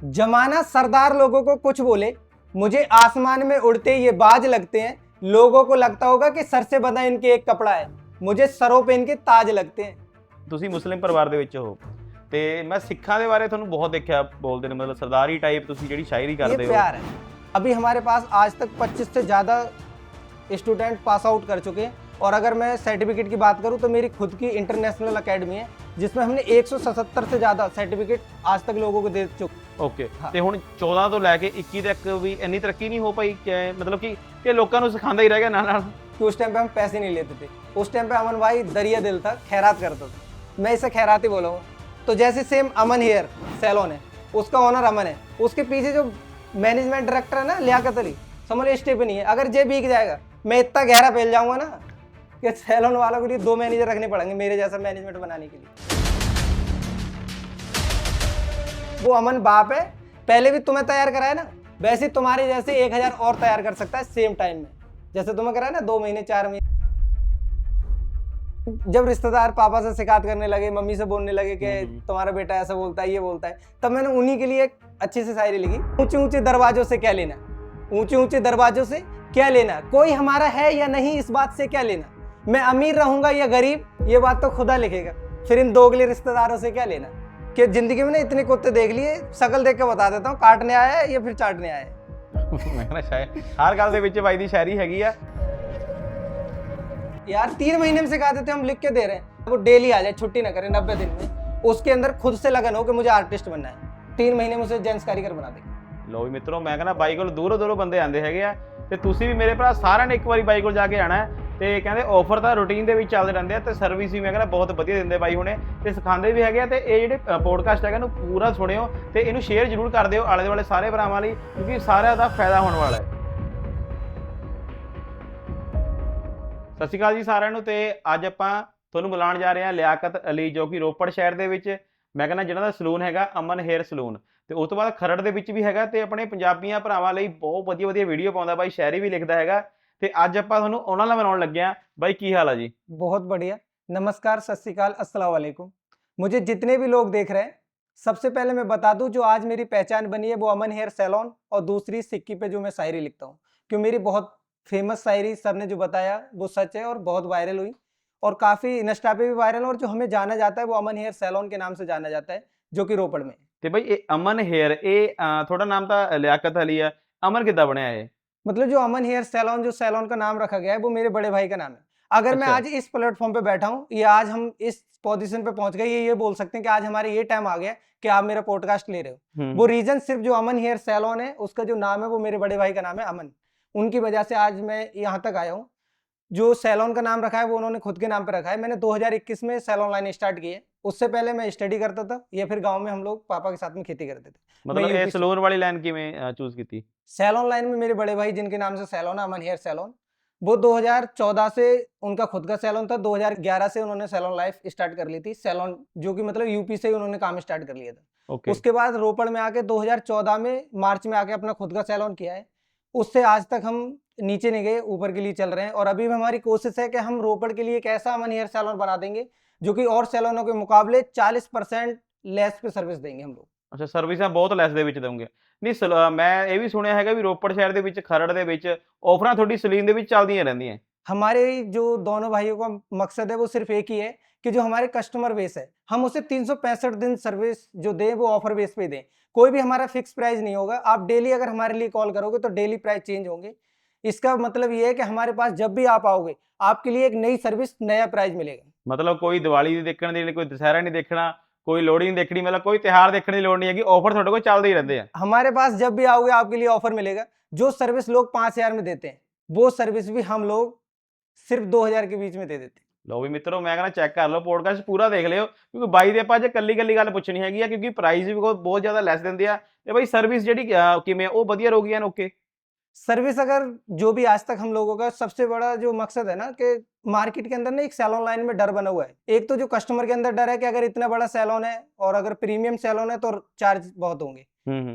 जमाना सरदार लोगों को कुछ बोले, मुझे आसमान में उड़ते ये बाज लगते हैं। लोगों को लगता होगा कि सर से बंधा इनके एक कपड़ा है, मुझे सरों पे इनके ताज लगते हैं। ਤੁਸੀਂ ਮੁਸਲਿਮ ਪਰਿਵਾਰ ਦੇ ਵਿੱਚ ਹੋ ਤੇ ਮੈਂ ਸਿੱਖਾਂ ਦੇ ਬਾਰੇ ਤੁਹਾਨੂੰ ਬਹੁਤ ਦੇਖਿਆ ਬੋਲਦੇ ਨੇ, ਮਤਲਬ ਸਰਦਾਰੀ ਟਾਈਪ ਤੁਸੀਂ ਜਿਹੜੀ ਸ਼ਾਇਰੀ ये ਕਰਦੇ ਹੋ। प्यार है। अभी हमारे पास आज तक 25 से ज़्यादा स्टूडेंट पास आउट कर चुके हैं, और अगर मैं सर्टिफिकेट की बात करूं तो मेरी खुद की इंटरनेशनल एकेडमी है जिसमें हमने 177 से ज़्यादा सर्टिफिकेट आज तक लोगों को दे चुके। ਓਕੇ ਤੇ ਹੁਣ 14 ਤੋਂ ਲੈ ਕੇ 21 ਤੱਕ ਵੀ ਇੰਨੀ ਤਰੱਕੀ ਨਹੀਂ ਹੋ ਪਾਈ ਕਿ ਮਤਲਬ ਕਿ ਲੋਕਾਂ ਨੂੰ ਸਿਖਾਉਂਦਾ ਹੀ ਰਹਿ ਗਿਆ ਨਾਲ ਨਾਲ। कि उस टाइम पे हम पैसे नहीं लेते थे, उस टाइम पे अमन भाई दरिया दिल था, खैरात करता था। मैं इसे खैरात ही बोला हूँ। तो जैसे सेम अमन हेयर सैलून है, उसका ओनर अमन है, उसके पीछे जो मैनेजमेंट डायरेक्टर है ना लियाकत अली, समझ लो स्टेप नहीं है। अगर जे बिक जाएगा मैं इतना गहरा फैल जाऊंगा ना कि सैलून वालों के लिए 2 मैनेजर रखने पड़ेंगे मेरे जैसा मैनेजमेंट बनाने के लिए। वो अमन बाप है, पहले भी तुम्हें तैयार कराया ना, वैसे तुम्हारे जैसे 1000 और तैयार कर सकता है सेम टाइम में, जैसे तुम्हें कराया ना 2 महीने 4 महीने। जब रिश्तेदार पापा से शिकायत करने लगे, मम्मी से बोलने लगे कि तुम्हारा बेटा ऐसा बोलता है, ये बोलता है, तब मैंने उन्हीं के लिए एक अच्छी सी शायरी लिखी। ऊंचे ऊंचे दरवाजों से क्या लेना, ऊंचे ऊंचे दरवाजों से क्या लेना, कोई हमारा है या नहीं इस बात से क्या लेना, मैं अमीर रहूंगा या गरीब ये बात तो खुदा लिखेगा, फिर इन दोगले रिश्तेदारों से क्या लेना। कि जिंदगी में ना इतने कुत्ते देख लिए, शक्ल देख के बता देता हूँ काटने आया है या फिर चाटने आया है। ਮੈਂ ਕਹਿੰਦਾ ਸ਼ਾਇਰ ਹਰ ਗੱਲ ਦੇ ਵਿੱਚ ਬਾਈ ਦੀ ਸ਼ਾਇਰੀ ਹੈਗੀ ਆ। यार 3 महीने में सिखा देते हम, लिख के दे रहे हैं, वो डेली आ जाए, छुट्टी ना करे 90 दिन में, उसके अंदर खुद से लगन हो कि मुझे आर्टिस्ट बनना है, 3 महीने में उसे जेंट्स कारीगर बना देंगे। ਲੋ ਵੀ ਮਿੱਤਰੋ, ਮੈਂ ਕਹਿੰਦਾ ਬਾਈ ਕੋਲ ਦੂਰੋਂ ਦੂਰੋਂ ਬੰਦੇ ਆਉਂਦੇ ਹੈਗੇ ਆ, ਤੇ ਤੁਸੀਂ ਵੀ ਮੇਰੇ ਭਰਾ ਸਾਰਿਆਂ ਨੇ ਇੱਕ ਵਾਰੀ ਬਾਈ ਕੋਲ ਜਾ ਕੇ ਆਣਾ ਹੈ। ਤੇ ਕਹਿੰਦੇ ਆਫਰ ਤਾਂ ਰੂਟੀਨ ਦੇ ਵਿੱਚ ਚੱਲਦੇ ਰਹਿੰਦੇ ਆ, ਤੇ ਸਰਵਿਸ ਵੀ ਮੈਂ ਕਹਿੰਦਾ ਬਹੁਤ ਵਧੀਆ ਦਿੰਦੇ ਬਾਈ ਹੁਣੇ, ਤੇ ਸਿਖਾਉਂਦੇ ਵੀ ਹੈਗੇ ਆ। ਤੇ ਇਹ ਜਿਹੜੇ ਪੋਡਕਾਸਟ ਹੈਗਾ ਇਹਨੂੰ ਪੂਰਾ ਸੁਣਿਓ ਤੇ ਇਹਨੂੰ ਸ਼ੇਅਰ ਜ਼ਰੂਰ ਕਰ ਦਿਓ ਆਲੇ ਦੁਆਲੇ ਸਾਰੇ ਭਰਾਵਾਂ ਲਈ, ਕਿਉਂਕਿ ਸਾਰਿਆਂ ਦਾ ਫਾਇਦਾ ਹੋਣ ਵਾਲਾ ਹੈ। ਸਤਿ ਸ਼੍ਰੀ ਅਕਾਲ ਜੀ ਸਾਰਿਆਂ ਨੂੰ। ਤੇ ਅੱਜ ਆਪਾਂ ਤੁਹਾਨੂੰ ਬੁਲਾਉਣ ਜਾ ਰਹੇ ਹਾਂ ਲਿਆਕਤ ਅਲੀ, ਜੋ ਕਿ ਰੋਪੜ ਸ਼ਹਿਰ ਦੇ ਵਿੱਚ ਮੈਂ ਕਹਿੰਦਾ ਜਿਹਨਾਂ ਦਾ ਸਲੂਨ ਹੈਗਾ ਅਮਨ ਹੇਅਰ ਸਲੂਨ, ਤੇ ਉਸ ਤੋਂ ਬਾਅਦ ਖਰੜ ਦੇ ਵਿੱਚ ਵੀ ਹੈਗਾ, ਤੇ ਆਪਣੇ ਪੰਜਾਬੀਆਂ ਭਰਾਵਾਂ ਲਈ ਬਹੁਤ ਵਧੀਆ ਵਧੀਆ ਵੀਡੀਓ ਪਾਉਂਦਾ ਬਾਈ, ਸ਼ਾਇਰੀ ਵੀ ਲਿਖਦਾ ਹੈਗਾ। ਤੇ ਅੱਜ ਆਪਾਂ ਤੁਹਾਨੂੰ ਉਹਨਾਂ ਨਾਲ ਮਿਲਾਉਣ ਲੱਗੇ ਹਾਂ। ਬਾਈ ਕੀ ਹਾਲ ਆ ਜੀ? बहुत बढ़िया, नमस्कार, सत श्री अकाल, अस्सलाम वालेकुम। मुझे जितने भी लोग देख रहे हैं, सबसे पहले मैं बता दूं, जो आज मेरी पहचान बनी है वो अमन हेयर सैलून और दूसरी सिक्की पे जो मैं शायरी लिखता हूँ, क्यों मेरी बहुत फेमस शायरी सर ने जो बताया वो सच है और बहुत वायरल हुई, और काफ़ी इंस्टा पे भी वायरल, और जो हमें जाना जाता है वो अमन हेयर सैलून के नाम से जाना जाता है, जो कि रोपड़ में है। ਤੇ ਬਾਈ ਇਹ ਅਮਨ ਹੇਅਰ, ਇਹ ਤੁਹਾਡਾ ਨਾਮ ਤਾਂ ਲਿਆਕਤ ਅਲੀ ਆ, ਅਮਨ ਕਿੱਦਾਂ ਬਣਿਆ ਇਹ? मतलब जो अमन हेयर सैलून, जो सैलून का नाम रखा गया है वो मेरे बड़े भाई का नाम है। अगर मैं अच्छा। आज इस प्लेटफॉर्म पे बैठा हूँ, ये आज हम इस पोजीशन पे पहुंच गए, ये बोल सकते हैं कि आज हमारे ये टाइम आ गया कि आप मेरा पॉडकास्ट ले रहे हो, वो रीजन सिर्फ जो अमन हेयर सैलून है उसका जो नाम है वो मेरे बड़े भाई का नाम है अमन, उनकी वजह से आज मैं यहाँ तक आया हूँ। जो सैलून का नाम रखा है वो उन्होंने खुद के नाम पे रखा है। मैंने 2021 में सैलून लाइन स्टार्ट की है, उससे पहले मैं स्टडी करता था, या फिर गांव में हम लोग पापा के साथ में खेती करते थे। ਮਤਲਬ ਇਹ ਸਲੂਨ ਵਾਲੀ ਲਾਈਨ ਕਿਵੇਂ ਚੂਜ਼ ਕੀਤੀ? सैलून लाइन में मेरे बड़े भाई जिनके नाम से सैलून है, अमन हेयर सैलून, वो 2014 से उनका खुद का सैलून था, 2011 से उन्होंने सैलून लाइफ स्टार्ट कर ली थी सैलून, जो कि मतलब यूपी से ही उन्होंने काम स्टार्ट कर लिया था। ओके। उसके बाद रोपड़ में आके 2014 में मार्च में आके अपना खुद का सैलून किया है। उससे आज तक हम नीचे नहीं गए, ऊपर के लिए चल रहे हैं, और अभी भी हमारी कोशिश है कि हम रोपड़ के लिए एक ऐसा अमन हेयर सैलून बना देंगे जो कि और सैलूनों के मुकाबले 40% लेस पे सर्विस देंगे हम लोग। ਅੱਛਾ, ਸਰਵਿਸਾਂ ਬਹੁਤ ਲੈਸ ਦੇ ਵਿੱਚ ਦਊਂਗੇ? ਨਹੀਂ, ਮੈਂ ਇਹ ਵੀ ਸੁਣਿਆ ਹੈਗਾ ਵੀ ਰੋਪੜ ਸ਼ਹਿਰ ਦੇ ਵਿੱਚ, ਖਰੜ ਦੇ ਵਿੱਚ ਆਫਰਾਂ ਤੁਹਾਡੀ ਸਲੂਨ ਦੇ ਵਿੱਚ ਚੱਲਦੀਆਂ ਰਹਿੰਦੀਆਂ। हमारे जो दोनों भाइयों का मकसद है वो सिर्फ एक ही है कि जो हमारे कस्टमर बेस है हम उसे 365 दिन सर्विस जो दें वो ऑफर बेस पे दें। कोई भी हमारा फिक्स प्राइस नहीं होगा, आप डेली अगर हमारे लिए कॉल करोगे तो डेली प्राइस चेंज होंगे। इसका मतलब ये है कि हमारे पास जब भी आप आओगे आपके लिए एक नई सर्विस, नया प्राइस मिलेगा। ਮਤਲਬ ਕੋਈ ਦੀਵਾਲੀ ਦੀ ਦੇਖਣ ਦੀ, ਕੋਈ ਦੁਸਹਿਰਾ ਨਹੀਂ ਦੇਖਣਾ, ਕੋਈ ਲੋਹੜੀ ਨਹੀਂ ਦੇਖਣੀ, मतलब कोई त्योहार देखने की लोड़ नहीं है, ऑफर ਤੁਹਾਡੇ ਕੋਲ ਚੱਲਦੇ ਹੀ ਰਹਿੰਦੇ ਆ। हमारे पास जब भी आओगे आपके लिए ऑफर मिलेगा। जो सर्विस लोग 5000 में देते हैं वो सर्विस भी हम लोग सिर्फ 2000 के बीच में दे देते हैं। ਲਓ ਵੀ ਮਿੱਤਰੋ, ਮੈਂ ਕਹਿੰਦਾ ਚੈੱਕ ਕਰ ਲਓ, ਪੋਡਕਾਸਟ ਪੂਰਾ ਦੇਖ ਲਿਓ, ਕਿਉਂਕਿ ਬਾਈ ਦੇ ਆਪਾਂ ਅੱਜ ਕੱਲੀ ਗੱਲ ਪੁੱਛਣੀ ਹੈਗੀ ਆ, ਕਿਉਂਕਿ ਪ੍ਰਾਈਸ ਵੀ ਬਹੁਤ ਜ਼ਿਆਦਾ ਲੈਸ ਦਿੰਦੇ ਆ, ਤੇ ਬਾਈ ਸਰਵਿਸ ਜਿਹੜੀ ਕਿਵੇਂ ਉਹ ਵਧੀਆ ਰਹੂਗੀ ਐਨ ਓਕੇ? सर्विस अगर जो भी आज तक हम लोगों का सबसे बड़ा जो मकसद है ना, कि मार्केट के अंदर ना एक सैलून लाइन में डर बना हुआ है। एक तो जो कस्टमर के अंदर डर है कि अगर इतना बड़ा सैलून है और अगर प्रीमियम सैलून है तो चार्ज बहुत होंगे।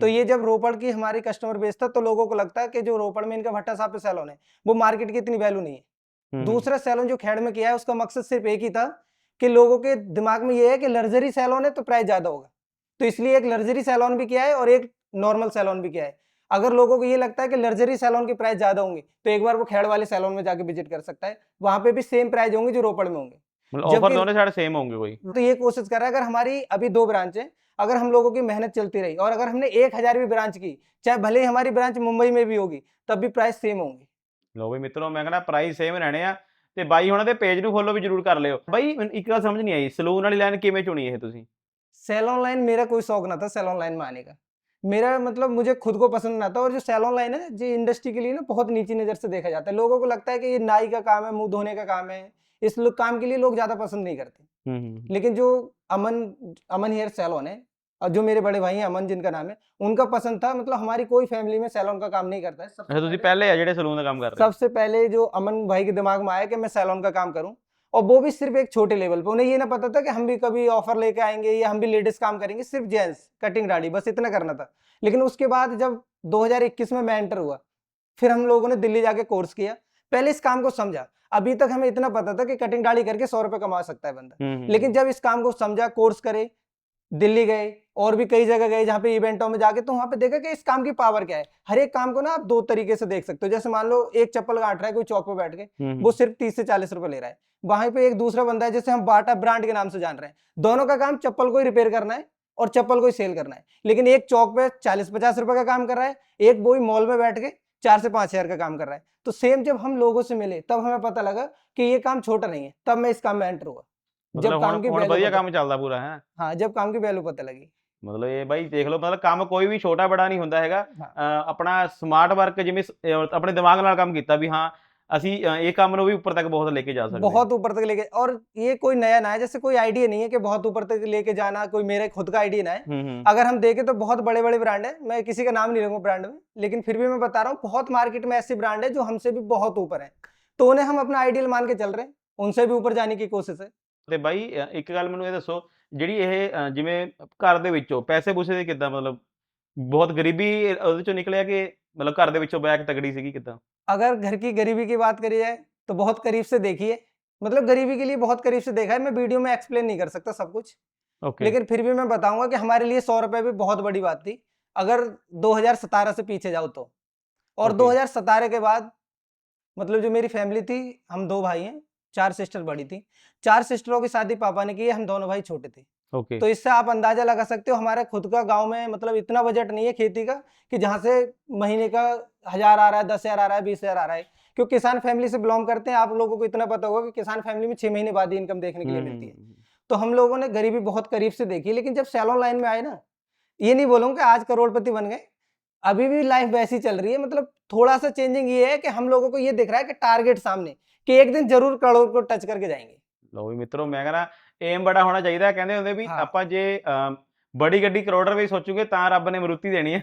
तो ये जब रोपड़ की हमारी कस्टमर बेस था तो लोगों को लगता है कि जो रोपड़ में इनका भट्टा साहब पे सैलून है वो मार्केट की इतनी वैल्यू नहीं है। दूसरा सैलून जो खैड़ में किया है उसका मकसद सिर्फ एक ही था कि लोगों के दिमाग में ये है कि लग्जरी सैलून है तो प्राइस ज्यादा होगा, तो इसलिए एक लग्जरी सैलून भी किया है और एक नॉर्मल सैलून भी किया है। अगर लोगों को ये लगता है कि लग्जरी सैलून की प्राइस ज्यादा होंगे तो एक बार वो खेड़ वाले सैलून में जाके विजिट कर सकता है, वहां पे भी सेम प्राइस होंगे जो रोपड़ में होंगे। मतलब ऑफर जबकि दोनों साइड सेम होंगे कोई? तो ये कोशिश कर रहा है, अगर हमारी अभी 2 ब्रांच है, अगर हम लोगों की मेहनत चलती रही और अगर हमने 1000 भी ब्रांच की, चाहे भले ही हमारी ब्रांच मुंबई में भी होगी, तब भी प्राइस सेम होंगे। ਲਓ ਬਈ ਮਿੱਤਰੋ, ਮੈਂ ਕਹਿੰਦਾ ਪ੍ਰਾਈਸ ਸੇਮ ਰਹਿਣੇ ਆ ਤੇ ਬਾਈ ਹੁਣਾਂ ਦੇ ਪੇਜ ਨੂੰ ਫੋਲੋ ਵੀ ਜ਼ਰੂਰ ਕਰ ਲਿਓ। ਬਾਈ ਮੈਨੂੰ ਇੱਕ ਗੱਲ ਸਮਝ ਨਹੀਂ ਆਈ, ਸਲੂਨ ਵਾਲੀ ਲਾਈਨ ਕਿਵੇਂ ਚੁਣੀ ਇਹ ਤੁਸੀਂ? सैलून लाइन मेरा कोई शौक ना था सैलून लाइन में आने का। मेरा मतलब मुझे खुद को पसंद ना था, और जो सैलून लाइन है जो इंडस्ट्री के लिए ना बहुत नीची नज़र से देखा जाता है। लोगों को लगता है कि ये नाई का काम है, मुंह धोने का काम है, इस काम के लिए लोग ज़्यादा पसंद नहीं करते। लेकिन जो अमन अमन हेयर सैलून है, और जो मेरे बड़े भाई हैं अमन जिनका नाम है, उनका पसंद था। मतलब हमारी कोई फैमिली में सैलून का काम नहीं करता है। ਅੱਛਾ, ਤੁਸੀਂ ਪਹਿਲੇ ਆ ਜਿਹੜੇ ਸਲੂਨ ਦਾ ਕੰਮ ਕਰ ਰਹੇ ਹੋ? सबसे पहले जो अमन भाई के दिमाग में आया कि मैं सैलून का काम करूं, और वो भी सिर्फ एक छोटे लेवल पे। उन्हें ये ना पता था कि हम भी कभी ऑफर लेके आएंगे या हम भी लेडीज काम करेंगे, सिर्फ जेंट्स कटिंग दाढ़ी बस इतना करना था। लेकिन उसके बाद जब 2021 में मैं एंटर हुआ, फिर हम लोगों ने दिल्ली जाके कोर्स किया, पहले इस काम को समझा। अभी तक हमें इतना पता था कि कटिंग दाढ़ी करके 100 रुपए कमा सकता है बंदा, लेकिन जब इस काम को समझा, कोर्स करे, दिल्ली गए और भी कई जगह गए जहाँ पे इवेंटों में जाके, तो वहां पे देखा कि इस काम की पावर क्या है। हर एक काम को ना आप 2 तरीके से देख सकते हो। जैसे मान लो एक चप्पल काट रहा है कोई चौक पे बैठ के, वो सिर्फ 30 से 40 रुपए ले रहा है। वहीं पे एक दूसरा बंदा है जिसे हम बाटा ब्रांड के नाम से जान रहे हैं, दोनों का काम चप्पल को ही रिपेयर करना है और चप्पल को ही सेल करना है। लेकिन एक चौक पे 40-50 रुपए का काम कर रहा है, एक वही मॉल में बैठ के 4 से 5 हजार का काम कर रहा है। तो सेम जब हम लोगों से मिले तब हमें पता लगा कि ये काम छोटा नहीं है, तब मैं इस काम में एंटर हुआ। जब ਮਤਲਬ काम की ਹੁਣ वैल्यू ਵਧੀਆ पता, ਕੰਮ ਚੱਲਦਾ ਪੂਰਾ ਹੈ? हाँ जब काम की वैल्यू पता लगी। ਮਤਲਬ ਇਹ ਬਾਈ ਦੇਖ ਲਓ, ਮਤਲਬ ਕੰਮ ਕੋਈ ਵੀ ਛੋਟਾ ਬੜਾ ਨਹੀਂ ਹੁੰਦਾ ਹੈਗਾ। ਆਪਣਾ ਸਮਾਰਟ ਵਰਕ, ਜਿਵੇਂ ਆਪਣੇ ਦਿਮਾਗ ਨਾਲ ਕੰਮ ਕੀਤਾ ਵੀ ਹਾਂ ਅਸੀਂ ਇਹ ਕੰਮ ਨੂੰ ਵੀ ਉੱਪਰ ਤੱਕ ਬਹੁਤ ਲੈ ਕੇ ਜਾ ਸਕਦੇ ਹਾਂ। बहुत ऊपर तक लेके, और ये कोई नया ना है, जैसे कोई आइडिया नहीं है कि बहुत ऊपर तक लेके जाना, कोई मेरे खुद का आइडिया ना है। अगर हम देखें तो बहुत बड़े बड़े ब्रांड है, मैं किसी का नाम नहीं लूंगा ब्रांड में, लेकिन फिर भी मैं बता रहा हूँ बहुत मार्केट में ऐसी ब्रांड है जो हमसे भी बहुत ऊपर है, तो उन्हें हम अपना आइडियल मान के चल रहे हैं, उनसे भी ऊपर जाने की कोशिश है। ਤੇ ਬਾਈ ਇੱਕ ਗੱਲ ਮੈਨੂੰ ਇਹ ਦੱਸੋ, ਜਿਹੜੀ ਇਹ ਜਿਵੇਂ ਘਰ ਦੇ ਵਿੱਚੋਂ ਪੈਸੇ ਪੂਸੇ ਦੇ ਕਿੱਦਾਂ, ਮਤਲਬ ਬਹੁਤ ਗਰੀਬੀ ਉਹਦੇ ਚੋਂ ਨਿਕਲਿਆ ਕਿ ਮਤਲਬ ਘਰ ਦੇ ਵਿੱਚੋਂ ਬੈਕ ਤਗੜੀ ਸੀਗੀ ਕਿੱਦਾਂ? अगर घर की गरीबी की बात करी जाए तो बहुत करीब से देखी है, मतलब गरीबी के लिए बहुत करीब से देखा है। मैं वीडियो में एक्सप्लेन नहीं कर सकता सब कुछ, ਓਕੇ। लेकिन फिर भी मैं बताऊंगा कि हमारे लिए 100 रुपए भी बहुत बड़ी बात थी, अगर 2017 से पीछे जाओ तो। और ओके। 2017 के बाद मतलब जो मेरी फैमिली थी, हम 2 भाई हैं, 4 सिस्टर बड़ी थी, 4 सिस्टरों की शादी पापा ने की है, हम दोनों भाई छोटे थे। ओके। तो इससे आप अंदाजा लगा सकते हो हमारा खुद का गांव में मतलब इतना बजट नहीं है खेती का कि जहां से महीने का 1000 आ रहा है, 10,000 आ रहा है, 20,000 आ रहा है। क्योंकि किसान फैमिली से बिलोंग करते हैं, आप लोगों को इतना पता होगा कि किसान फैमिली में 6 महीने बाद ही इनकम देखने के लिए मिलती है। तो हम लोगों ने गरीबी बहुत करीब से देखी। लेकिन जब सैलून लाइन में आए ना, ये नहीं बोलूंगा कि आज करोड़पति बन गए, अभी भी लाइफ वैसी चल रही है। मतलब थोड़ा सा चेंजिंग ये है कि हम लोगों को ये दिख रहा है कि टारगेट सामने, कि एक दिन जरूर करोड़ को टच करके जाएंगे। ਲਓ ਵੀ ਮਿੱਤਰੋ, ਮੈਂ ਕਹਿੰਦਾ ਏਮ ਬੜਾ ਹੋਣਾ ਚਾਹੀਦਾ। ਕਹਿੰਦੇ ਹੁੰਦੇ ਵੀ ਹਾਂ। ਆਪਾਂ ਜੇ ਬੜੀ ਗੱਡੀ ਕਰੋੜ ਰੁਪਏ ਸੋਚੂਗੇ ਤਾਂ ਰੱਬ ਨੇ ਮਰੂਤੀ ਦੇਣੀ ਹੈ।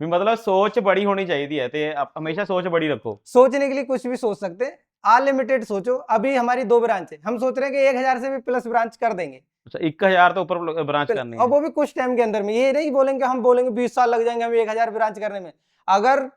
ਵੀ ਮਤਲਬ ਸੋਚ ਬੜੀ ਹੋਣੀ ਚਾਹੀਦੀ ਹੈ ਤੇ ਹਮੇਸ਼ਾ ਸੋਚ ਬੜੀ ਰੱਖੋ। सोचने के लिए कुछ भी सोच सकते हैं, अनलिमिटेड सोचो। अभी हमारी 2 ब्रांच है, हम सोच रहे हैं कि 1000 से भी प्लस ब्रांच कर देंगे, ਅੱਛਾ, 1000 ਤੋਂ ਉੱਪਰ ਬ੍ਰਾਂਚ ਕਰਨੀ और ਹੈ? वो भी कुछ टाइम के अंदर में। ये नहीं बोलेंगे हम बोलेंगे 20 साल लग जाएंगे हमें 1000 ब्रांच करने में। अगर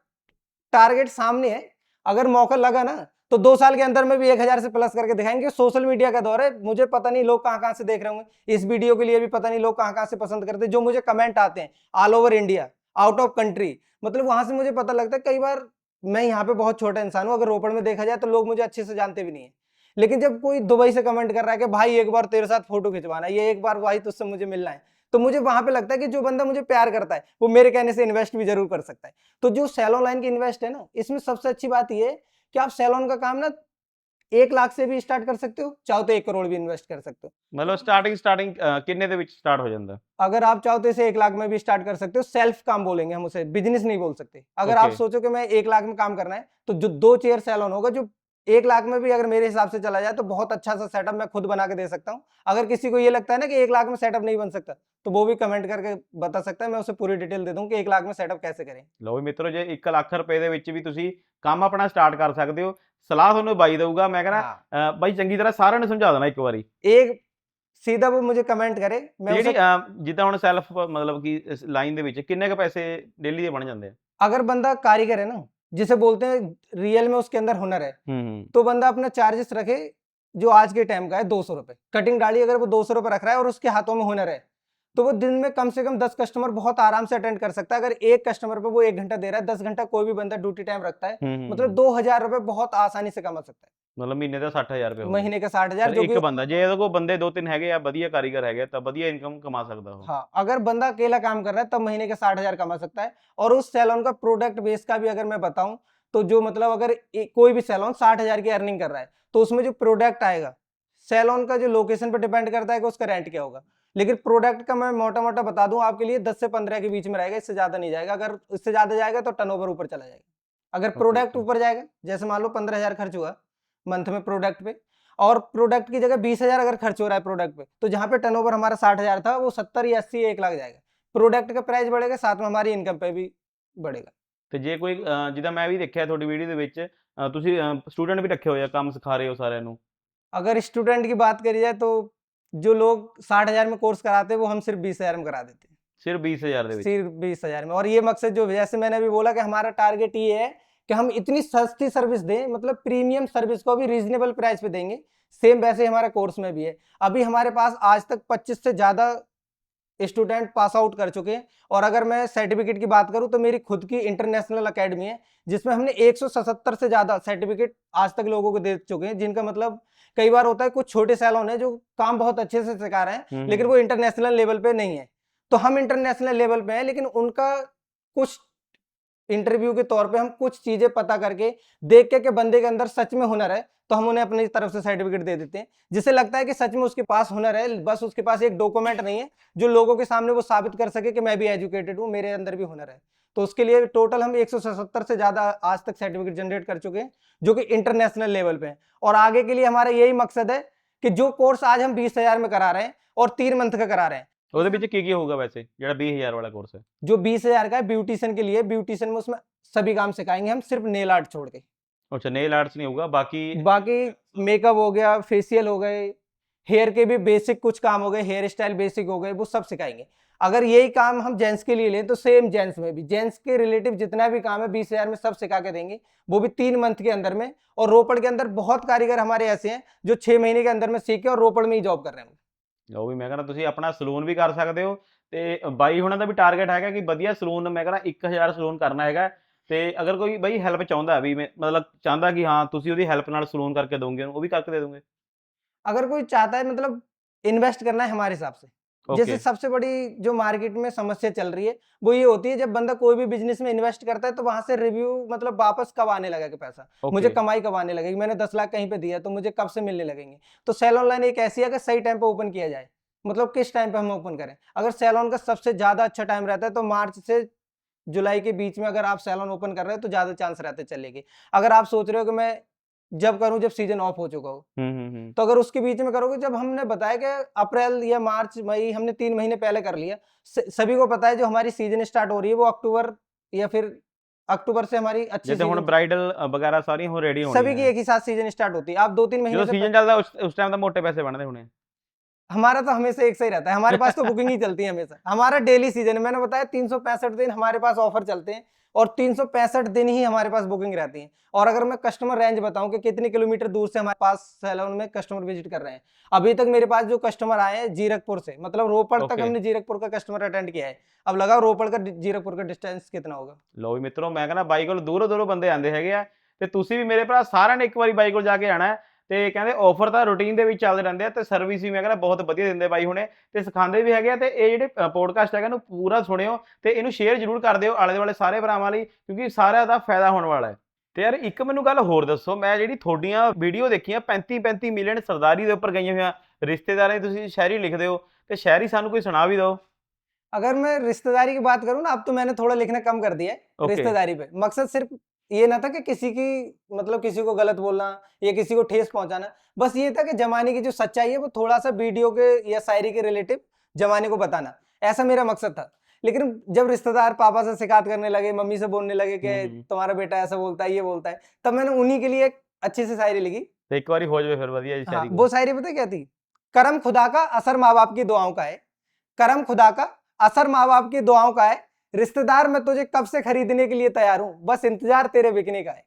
टारगेट सामने है, अगर मौका लगा ना, तो 2 साल के अंदर में भी 1000 से प्लस करके दिखाएंगे। सोशल मीडिया का दौर है, मुझे पता नहीं लोग कहाँ कहाँ से देख रहे होंगे इस वीडियो के लिए, भी पता नहीं लोग कहाँ कहाँ से पसंद करते हैं। जो मुझे कमेंट आते हैं all over India, out of country, मतलब वहां से मुझे पता लगता है। कई बार मैं यहाँ पे बहुत छोटा इंसान हूँ, अगर रोपड़ में देखा जाए तो लोग मुझे अच्छे से जानते भी नहीं है, लेकिन जब कोई दुबई से कमेंट कर रहा है कि भाई एक बार तेरे साथ फोटो खिंचवाना है, ये एक बार भाई तुझसे मुझे मिलना है, तो मुझे वहां पे लगता है कि जो बंदा मुझे प्यार करता है वो मेरे कहने से इन्वेस्ट भी जरूर कर सकता है। तो जो सैलून लाइन की इन्वेस्ट है ना, इसमें सबसे अच्छी बात ये है कि आप सैलून का काम ना 1 लाख से भी स्टार्ट कर सकते हो, चाहो तो 1 करोड़ भी इन्वेस्ट कर सकते हो। ਮਤਲਬ ਸਟਾਰਟਿੰਗ ਕਿੰਨੇ ਦੇ ਵਿੱਚ ਸਟਾर्ट ਹੋ ਜਾਂਦਾ? अगर आप चाहो तो इसे 1 लाख में भी स्टार्ट कर सकते हो। सेल्फ काम बोलेंगे हम उसे, बिजनेस नहीं बोल सकते। अगर आप Okay. सोचो कि मैं 1 लाख में काम करना है, तो जो 2 चेयर सैलून होगा, जो 1 लाख में भी अगर मेरे हिसाब से चला जाए तो बहुत अच्छा सा सेटअप मैं खुद बना के दे सकता हूँ। अगर किसी को ये लगता है ना कि 1 लाख में सेटअप नहीं बन सकता, तो वो भी कमेंट करके बता सकता है, मैं उसे पूरी डिटेल दे दूँ कि 1 लाख में सेटअप कैसे करें। ਲਓ ਵੀ ਮਿੱਤਰੋ, ਜੇ 1 ਲੱਖ ਰੁਪਏ ਦੇ ਵਿੱਚ ਵੀ ਤੁਸੀਂ ਕੰਮ ਆਪਣਾ ਸਟਾਰਟ ਕਰ ਸਕਦੇ ਹੋ। ਸਲਾਹ ਤੁਹਾਨੂੰ ਬਾਈ ਦਊਗਾ। ਮੈਂ ਕਹਿੰਦਾ ਬਾਈ ਚੰਗੀ ਤਰ੍ਹਾਂ ਸਾਰਿਆਂ ਨੂੰ ਸਮਝਾ ਦੇਣਾ ਇੱਕ ਵਾਰੀ। एक सीधा वो मुझे कमेंट करे, मैं ਜਿਹੜੀ उसे, ਜਿੱਦਾਂ ਹੁਣ ਸੈਲਫ ਮਤਲਬ ਕਿ ਲਾਈਨ ਦੇ ਵਿੱਚ ਕਿੰਨੇ ਕ ਪੈਸੇ ਡੇਲੀ ਦੇ ਬਣ ਜਾਂਦੇ ਆ? अगर बंदा कारीगर है ना, जिसे बोलते हैं रियल में उसके अंदर हुनर है, तो बंदा अपना चार्जेस रखे जो आज के टाइम का है 200 रुपए। कटिंग दाढ़ी अगर वो 200 रुपए रख रहा है और उसके हाथों में हुनर है, तो वो दिन में कम से कम 10 कस्टमर बहुत आराम से अटेंड कर सकता है। अगर एक कस्टमर पे वो 1 घंटा दे रहा है, 10 घंटा कोई भी बंदा ड्यूटी टाइम रखता है, मतलब 2000 रुपए बहुत आसानी से कमा सकता है। ਮਤਲਬ ਮਹੀਨੇ ਦਾ 60000 ਰੁਪਏ ਹੋ ਗਏ। महीने का 60,000 ਫਿਰ जो ਇੱਕ कि ਬੰਦਾ ਜੇ ਇਹਦੇ ਕੋਲ ਬੰਦੇ 2-3 ਹੈਗੇ ਆ ਵਧੀਆ ਕਾਰੀਗਰ ਹੈਗੇ ਤਾਂ ਵਧੀਆ ਇਨਕਮ ਕਮਾ ਸਕਦਾ ਉਹ। हाँ, अगर बंदा अकेला काम कर रहा है तब महीने के 60,000 कमा सकता है। और उस सैलून का प्रोडक्ट बेस का भी अगर मैं बताऊं तो जो मतलब अगर कोई भी सैलून 60,000 की अर्निंग कर रहा है तो उसमें जो प्रोडक्ट आएगा, सैलून का जो लोकेशन पर डिपेंड करता है कि उसका रेंट क्या होगा, लेकिन प्रोडक्ट का मैं मोटा मोटा बता दूं आपके लिए 10 से 15 के बीच में रहेगा, इससे ज्यादा नहीं जाएगा। अगर इससे ज्यादा जाएगा तो टर्नओवर ऊपर चला जाएगा। अगर प्रोडक्ट ऊपर जाएगा, जैसे मान लो 15,000 खर्च हुआ मंथ में प्रोडक्ट पे, और प्रोडक्ट की जगह 20,000 अगर खर्च हो रहा है प्रोडक्ट पे, तो जहां पे टर्नओवर हमारा 60,000 था वो 70 या 80 1 लाख जाएगा। प्रोडक्ट का प्राइस बढ़ेगा, साथ में हमारी इनकम पे भी बढ़ेगा। ਤੇ ਜੇ ਕੋਈ ਜਿੱਦਾਂ ਮੈਂ ਵੀ ਦੇਖਿਆ ਤੁਹਾਡੀ ਵੀਡੀਓ ਦੇ ਵਿੱਚ ਤੁਸੀਂ ਸਟੂਡੈਂਟ ਵੀ ਰੱਖੇ ਹੋਏ ਆ ਕੰਮ ਸਿਖਾ ਰਹੇ ਹੋ ਸਾਰਿਆਂ ਨੂੰ। अगर स्टूडेंट की बात करी जाए तो जो लोग 60,000 में कोर्स कराते हैं वो हम सिर्फ 20,000 में करा देते हैं। ਸਿਰਫ 20000 ਦੇ ਵਿੱਚ। सिर्फ 20,000 में। और ये मकसद जो जैसे मैंने अभी बोला कि हमारा टारगेट ये है कि हम इतनी सस्ती सर्विस दें, मतलब प्रीमियम सर्विस को भी रीजनेबल प्राइस पे देंगे। सेम वैसे हमारे कोर्स में भी है। अभी हमारे पास आज तक 25 से ज्यादा स्टूडेंट पास आउट कर चुके हैं। और अगर मैं सर्टिफिकेट की बात करूं तो मेरी खुद की इंटरनेशनल एकेडमी है जिसमें हमने 177 से ज्यादा सर्टिफिकेट आज तक लोगों को दे चुके हैं, जिनका मतलब कई बार होता है कुछ छोटे सैलून है जो काम बहुत अच्छे से सिखा रहे हैं लेकिन वो इंटरनेशनल लेवल पे नहीं है, तो हम इंटरनेशनल लेवल पे हैं, लेकिन उनका कुछ इंटरव्यू के तौर पे हम कुछ चीजें पता करके देख के बंदे के अंदर सच में हुनर है तो हम उन्हें अपनी तरफ से सर्टिफिकेट दे देते हैं, जिससे लगता है कि सच में उसके पास हुनर है, बस उसके पास एक डॉक्यूमेंट नहीं है जो लोगों के सामने वो साबित कर सके कि मैं भी एजुकेटेड हूँ, मेरे अंदर भी हुनर है। तो उसके लिए टोटल हम 177 से ज्यादा आज तक सर्टिफिकेट जनरेट कर चुके हैं जो कि इंटरनेशनल लेवल पे है। और आगे के लिए हमारा यही मकसद है कि जो कोर्स आज हम 20,000 में करा रहे हैं और 3 मंथ का करा रहे हैं, ਉਹਦੇ ਵਿੱਚ ਕੀ ਹੋਊਗਾ ਵੈਸੇ ਜਿਹੜਾ 20000 वाला कोर्स है? जो 20,000 का है ब्यूटिशियन के लिए, ब्यूटिशियन में उसमें सभी काम सिखाएंगे हम, सिर्फ नेल आर्ट छोड़ के। अच्छा, नेल आर्ट्स नहीं होगा, बाकी मेकअप हो गया, फेशियल हो गए, हेयर के भी बेसिक कुछ काम हो गए, हेयर स्टाइल बेसिक हो गए, वो सब सिखाएंगे। अगर यही काम हम जेंट्स के लिए लें तो सेम जेंट्स में भी, जेंट्स के रिलेटिव जितना भी काम है 20,000 में सब सिखा के देंगे, वो भी 3 मंथ के अंदर में। और रोपड़ के अंदर बहुत कारीगर हमारे ऐसे हैं जो 6 महीने के अंदर में सीखे और रोपड़ में ही जॉब कर रहे हैं। ਉਹ ਵੀ ਮੈਂ ਕਹਿੰਦਾ ਤੁਸੀਂ ਆਪਣਾ ਸਲੂਨ ਵੀ ਕਰ ਸਕਦੇ ਹੋ ਤੇ ਬਾਈ ਹੁਣਾਂ ਦਾ ਵੀ ਟਾਰਗੇਟ ਹੈਗਾ ਕਿ ਵਧੀਆ ਸਲੂਨ ਮੈਂ ਕਹਿੰਦਾ 1000 ਸਲੂਨ ਕਰਨਾ ਹੈਗਾ। ਤੇ ਅਗਰ ਕੋਈ ਬਾਈ ਹੈਲਪ ਚਾਹੁੰਦਾ ਵੀ ਮਤਲਬ ਚਾਹੁੰਦਾ ਕਿ ਹਾਂ ਤੁਸੀਂ ਉਹਦੀ ਹੈਲਪ ਨਾਲ ਸਲੂਨ ਕਰਕੇ ਦੋਗੇ ਉਹਨੂੰ, ਉਹ ਵੀ ਕਰਕੇ ਦੇ ਦੋਗੇ? अगर कोई चाहता है मतलब इन्वेस्ट करना है हमारे हिसाब से, जैसे सबसे बड़ी जो मार्केट में समस्या चल रही है वो ये होती है, जब बंदा कोई भी बिजनेस में इन्वेस्ट करता है तो वहां से रिव्यू मतलब वापस कब आने लगेगा पैसा, मुझे कमाई कब आने लगेगी, मैंने 10 लाख कहीं पे दिया तो मुझे कब से मिलने लगेंगे। तो सैलून लाइन एक ऐसी है कि सही टाइम पे ओपन किया जाए, मतलब किस टाइम पे हम ओपन करें। अगर सैलून का सबसे ज्यादा अच्छा टाइम रहता है तो मार्च से जुलाई के बीच में अगर आप सैलून ओपन कर रहे हो तो ज्यादा चांस रहते चलेगी। अगर आप सोच रहे हो कि मैं जब करूं जब सीजन ऑफ हो चुका हो, तो अगर उसके बीच में करोगे, जब हमने बताया कि अप्रैल या मार्च मई हमने 3 महीने पहले कर लिया, सभी को पता है जो हमारी सीजन स्टार्ट हो रही है वो अक्टूबर या फिर अक्टूबर से हमारी अच्छी जैसे हुन ब्राइडल वगैरह सारी हो रेडी होनी सभी की एक ही साथ सीजन स्टार्ट होती है। आप 2-3 महीने जो सीजन चलता है उस टाइम तो मोटे पैसे बनते होने। हमारा तो हमेशा एक सही रहता है, हमारे पास तो बुकिंग ही चलती है हमेशा, हमारा डेली सीजन है। मैंने बताया 365 दिन हमारे पास ऑफर चलते हैं और 365 दिन ही हमारे पास बुकिंग रहती है। और अगर मैं कस्टमर रेंज बताऊं कि कितने किलोमीटर दूर से हमारे पास सैलून में कस्टमर विजिट कर रहे हैं, अभी तक मेरे पास जो कस्टमर आए हैं जीरकपुर से, मतलब रोपड़ तक हमने जीरकपुर का कस्टमर अटेंड किया है। अब लगा रोपड़ का जीरकपुर का डिस्टेंस कितना होगा। लो मित्रों, मैं कहना बाई कोल दूरों दूरों बंदे आंदे हैगे आ ते तुसी भी मेरे भरा सारिਆਂ ने एक बारी बाई कोल जाके आना है। ਤੇ ਕਹਿੰਦੇ ਆਫਰ ਤਾਂ ਰੂਟੀਨ ਦੇ ਵਿੱਚ ਚੱਲਦੇ ਰਹਿੰਦੇ ਆ ਤੇ ਸਰਵਿਸ ਵੀ ਮੈਂ ਕਹਿੰਦਾ ਬਹੁਤ ਵਧੀਆ ਦਿੰਦੇ ਬਾਈ ਹੁਣੇ ਤੇ ਸਿਖਾਉਂਦੇ ਵੀ ਹੈਗੇ ਆ। ਤੇ ਇਹ ਜਿਹੜੇ ਪੋਡਕਾਸਟ ਹੈਗਾ ਇਹਨੂੰ ਪੂਰਾ ਸੁਣਿਓ ਤੇ ਇਹਨੂੰ ਸ਼ੇਅਰ ਜ਼ਰੂਰ ਕਰ ਦਿਓ ਆਲੇ ਦੁਆਲੇ ਸਾਰੇ ਭਰਾਵਾਂ ਲਈ, ਕਿਉਂਕਿ ਸਾਰਿਆਂ ਦਾ ਫਾਇਦਾ ਹੋਣ ਵਾਲਾ ਹੈ। ਤੇ ਯਾਰ ਇੱਕ ਮੈਨੂੰ ਗੱਲ ਹੋਰ ਦੱਸੋ, ਮੈਂ ਜਿਹੜੀ ਤੁਹਾਡੀਆਂ ਵੀਡੀਓ ਦੇਖੀਆਂ 35 ਮਿਲੀਅਨ ਸਰਦਾਰੀ ਦੇ ਉੱਪਰ ਗਈਆਂ ਹੋਈਆਂ, ਰਿਸ਼ਤੇਦਾਰਾਂ ਦੀ ਤੁਸੀਂ ਸ਼ਾਇਰੀ ਲਿਖਦੇ ਹੋ ਤੇ ਸ਼ਾਇਰੀ ਸਾਨੂੰ ਕੋਈ ਸੁਣਾ ਵੀ ਦਿਓ। अगर मैं रिश्तेदारी की बात करूं ना, अब तो मैंने थोड़ा लिखना कम कर दिया है रिश्तेदारी पे। मकसद सिर्फ ये ना था कि किसी की मतलब किसी को गलत बोलना या किसी को ठेस पहुंचाना, बस ये था कि जमाने की जो सच्चाई है वो थोड़ा सा वीडियो के या शायरी के रिलेटिव जमाने को बताना, ऐसा मेरा मकसद था। लेकिन जब रिश्तेदार पापा से शिकायत करने लगे, मम्मी से बोलने लगे कि तुम्हारा बेटा ऐसा बोलता है, ये बोलता है, तब मैंने उन्हीं के लिए एक अच्छी सी शायरी लिखी। एक बारी हो जाए फिर बढ़िया जी शायरी। वो शायरी पता क्या थी? करम खुदा का असर माँ बाप की दुआओं का है, करम खुदा का असर माँ बाप की दुआओं का है, रिश्तेदार मैं तुझे कब से खरीदने के लिए तैयार हूं, बस इंतजार तेरे बिकने का है।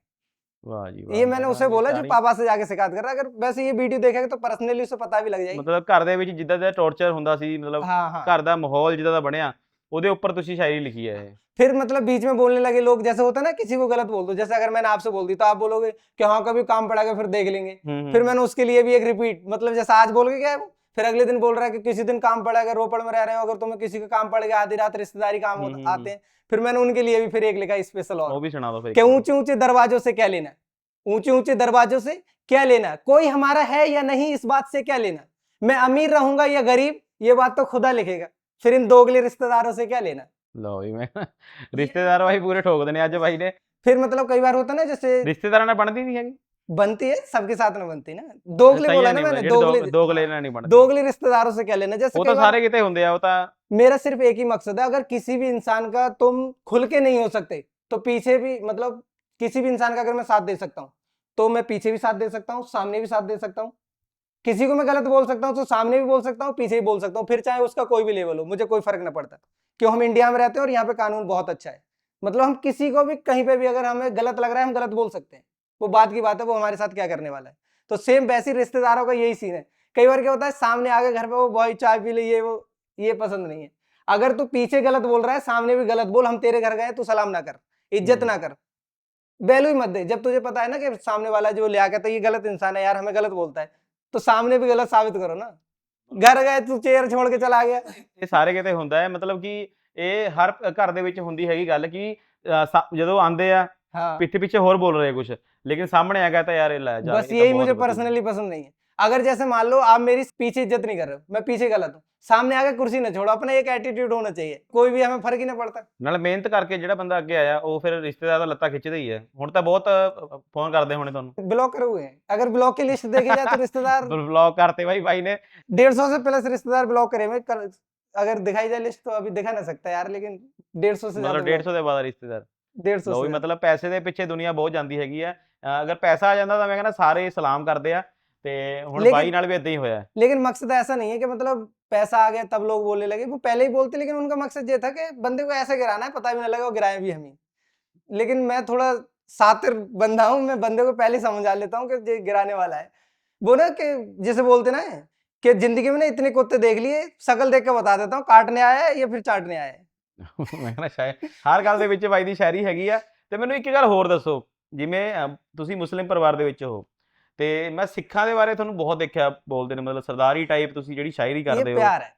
वाह जी वाह, ये मैं मैंने कहना उसे ये बोला जो कहानी पापा से जाके शिकायत कर रहा है। अगर वैसे ये वीडियो देखेगा तो पर्सनली उसे पता भी लग जाएगी। ਮਤਲਬ ਘਰ ਦੇ ਵਿੱਚ ਜਿੱਦਾਂ ਦਾ ਟੌਰਚਰ ਹੁੰਦਾ ਸੀ, ਮਤਲਬ हाँ हाँ। ਘਰ ਦਾ ਮਾਹੌਲ ਜਿੱਦਾਂ ਦਾ ਬਣਿਆ, ਉਹਦੇ ਉੱਪਰ ਤੁਸੀਂ ਸ਼ਾਇਰੀ ਲਿਖੀ ਹੈ ਇਹ। फिर मतलब बीच में बोलने लगे लोग, जैसे होता है ना किसी को गलत बोल दो, जैसे अगर मैंने आपसे बोल दी तो आप बोलोगे कि हाँ कभी काम पड़ा फिर देख लेंगे। फिर मैंने उसके लिए भी एक रिपीट, मतलब जैसे आज बोल के क्या है वो, फिर अगले दिन बोल रहा है कि किसी दिन काम पड़ेगा, रोपड़ में रह रहे हो अगर तुम्हें किसी का काम पड़ेगा, आधी रात रिश्तेदारी काम आते हैं। फिर मैंने उनके लिए भी फिर एक लिखा स्पेशल ਉਹ और, ਵੀ ਸੁਣਾ ਦਿਓ ਫਿਰ कि ਇੱਕ ਵਾਰੀ। ऊंचे ऊंचे दरवाजों से क्या लेना, ऊंचे ऊंचे दरवाजों से क्या लेना, कोई हमारा है या नहीं इस बात से क्या लेना, मैं अमीर रहूंगा या गरीब ये बात तो खुदा लिखेगा, फिर इन दोगले रिश्तेदारों से क्या लेना। ਲਓ ਜੀ, ਮੈਂ ਰਿਸ਼ਤੇਦਾਰ ਭਾਈ ਪੂਰੇ ਠੋਕਦੇ ਨੇ ਅੱਜ ਭਾਈ ਨੇ। फिर मतलब कई बार होता है ना जैसे ਰਿਸ਼ਤੇਦਾਰਾਂ ਨਾਲ ਬਣਦੀ ਨਹੀਂ ਹੈਗੀ, बनती है, सबके साथ में बनती है ना, दोगले ਸਹੀ बोला ਹੈ ना ਨਹੀਂ मैंने, ਜਿਹੜੇ ਦੋਗਲੇ हाँ, ਨਾਲ ਨਹੀਂ ਬਣਦੀ। दोगले रिश्तेदारों से क्या लेना। जैसे ਉਹ कई ਤਾਂ बार ਸਾਰੇ ਕਿਤੇ ਹੁੰਦੇ ਆ, ਉਹ ਤਾਂ मेरा सिर्फ एक ही मकसद है, अगर किसी भी इंसान का तुम खुल के नहीं हो सकते तो पीछे भी, मतलब किसी भी इंसान का अगर मैं साथ दे सकता हूँ तो मैं पीछे भी साथ दे सकता हूँ, सामने भी साथ दे सकता हूँ। किसी को मैं गलत बोल सकता हूँ तो सामने भी बोल सकता हूँ, पीछे भी बोल सकता हूँ, फिर चाहे उसका कोई भी लेवल हो, मुझे कोई फर्क ना पड़ता, क्यों हम इंडिया में रहते हैं और यहाँ पे कानून बहुत अच्छा है। मतलब हम किसी को भी कहीं पे भी अगर हमें गलत लग रहा है हम गलत बोल सकते हैं, वो बात की बात है, वो हमारे साथ क्या करने वाला है। तो सेम वैसे ही रिश्तेदारों का यही सीन है। कई बार क्या होता है सामने आके घर पे वो बॉय चाय पी ले, ये वो, ये पसंद नहीं है। अगर तू पीछे गलत बोल रहा है सामने भी गलत बोल, हम तेरे घर गए तू सलाम ना कर, इज्जत ना कर, वैल्यू ही मत दे। जब तुझे पता है ना कि सामने वाला जो ले आके तो ये गलत इंसान है यार, हमें गलत बोलता है, तो सामने भी गलत साबित करो ना। घर गए तू चेयर छोड़ के चला गया, ਇਹ ਸਾਰੇ ਕਿਤੇ ਹੁੰਦਾ ਹੈ, ਮਤਲਬ ਕਿ ਇਹ ਹਰ ਘਰ ਦੇ ਵਿੱਚ ਹੁੰਦੀ ਹੈਗੀ ਗੱਲ ਕਿ ਜਦੋਂ ਆਂਦੇ ਆ हाँ ਪਿੱਠ ਪਿੱਛੇ ਹੋਰ ਬੋਲ ਰਹੇ ਕੁਝ, ਲੇਕਿਨ ਸਾਹਮਣੇ ਆ ਗਿਆ ਤਾਂ ਯਾਰ ਇਹ ਲੈ ਜਾ, बस ਇਹ ਤਾਂ यही ਬਹੁਤ मुझे ਵਧੀਆ। पर्सनली पसंद नहीं है। अगर जैसे मान लो आप मेरी पीछे इज्जत नहीं कर रहे हो, मैं पीछे गलत हूँ, सामने आके कुर्सी ना छोड़ो, अपना एक एटीट्यूड होना चाहिए, कोई भी हमें फर्क ही ना पड़ता। ਨਾਲ ਮਿਹਨਤ ਕਰਕੇ ਜਿਹੜਾ ਬੰਦਾ ਅੱਗੇ ਆਇਆ ਉਹ ਫਿਰ ਰਿਸ਼ਤੇਦਾਰ ਦਾ ਲੱਤਾਂ ਖਿੱਚਦਾ ਹੀ ਹੈ। ਹੁਣ ਤਾਂ ਬਹੁਤ ਫੋਨ ਕਰਦੇ ਹੋਣੇ ਤੁਹਾਨੂੰ, ब्लॉक करे हुए हैं, अगर ब्लॉक की लिस्ट देखी जाए तो रिश्तेदार ਬਲੌਕ ਕਰਤੇ भाई ने। 150 से प्लस रिश्तेदार ब्लॉक करे हुए हैं। अगर दिखाई जाए लिस्ट तो अभी दिखा ना सकता यार, लेकिन 150 से ਮਤਲਬ ज्यादा 150 ਦੇ ਬਾਅਦ ਰਿਸ਼ਤੇਦਾਰ। 150 ਲਓ से ਵੀ, ਮਤਲਬ ਪੈਸੇ ਦੇ ਪਿੱਛੇ ਦੁਨੀਆ ਬਹੁਤ ਜਾਂਦੀ ਹੈਗੀ ਆ। ਅਗਰ ਪੈਸਾ ਆ ਜਾਂਦਾ ਤਾਂ ਮੈਂ ਕਹਿੰਦਾ ਸਾਰੇ ਸਲਾਮ ਕਰਦੇ ਆ, ਤੇ ਹੁਣ लेकिन- ਬਾਈ ਨਾਲ ਵੀ ਇਦਾਂ ਹੀ ਹੋਇਆ। लेकिन मकसद ऐसा नहीं है कि मतलब पैसा आ गया तब लोग बोलने लगे, वो पहले ही बोलते, लेकिन उनका मकसद ये था कि बंदे को ऐसे गिराना है पता भी ना लगे और गिराए भी हम ही। लेकिन मैं थोड़ा शातिर बंदा हूँ, मैं बंदे को पहले ही समझा लेता हूँ कि ये गिराने वाला है। वो ना कि जिसे बोलते ना कि जिंदगी में ना इतने कुत्ते देख लिए, शकल देख के बता देता हूँ काटने आया है या फिर चाटने आया है। ਮੈਂ ਕਹਿੰਦਾ ਸ਼ਾਇਦ ਹਰ ਗੱਲ ਦੇ ਵਿੱਚ ਬਾਈ ਦੀ ਸ਼ਾਇਰੀ ਹੈਗੀ ਆ। ਤੇ ਮੈਨੂੰ ਇੱਕ ਗੱਲ ਹੋਰ ਦੱਸੋ, ਜਿਵੇਂ ਤੁਸੀਂ ਮੁਸਲਿਮ ਪਰਿਵਾਰ ਦੇ ਵਿੱਚ ਹੋ, ਤੇ ਮੈਂ ਸਿੱਖਾਂ ਦੇ ਬਾਰੇ ਤੁਹਾਨੂੰ ਬਹੁਤ ਦੇਖਿਆ ਬੋਲਦੇ ਨੇ, ਮਤਲਬ ਸਰਦਾਰੀ ਟਾਈਪ ਤੁਸੀਂ ਜਿਹੜੀ ਸ਼ਾਇਰੀ ये ਕਰਦੇ ਹੋ, प्यार है।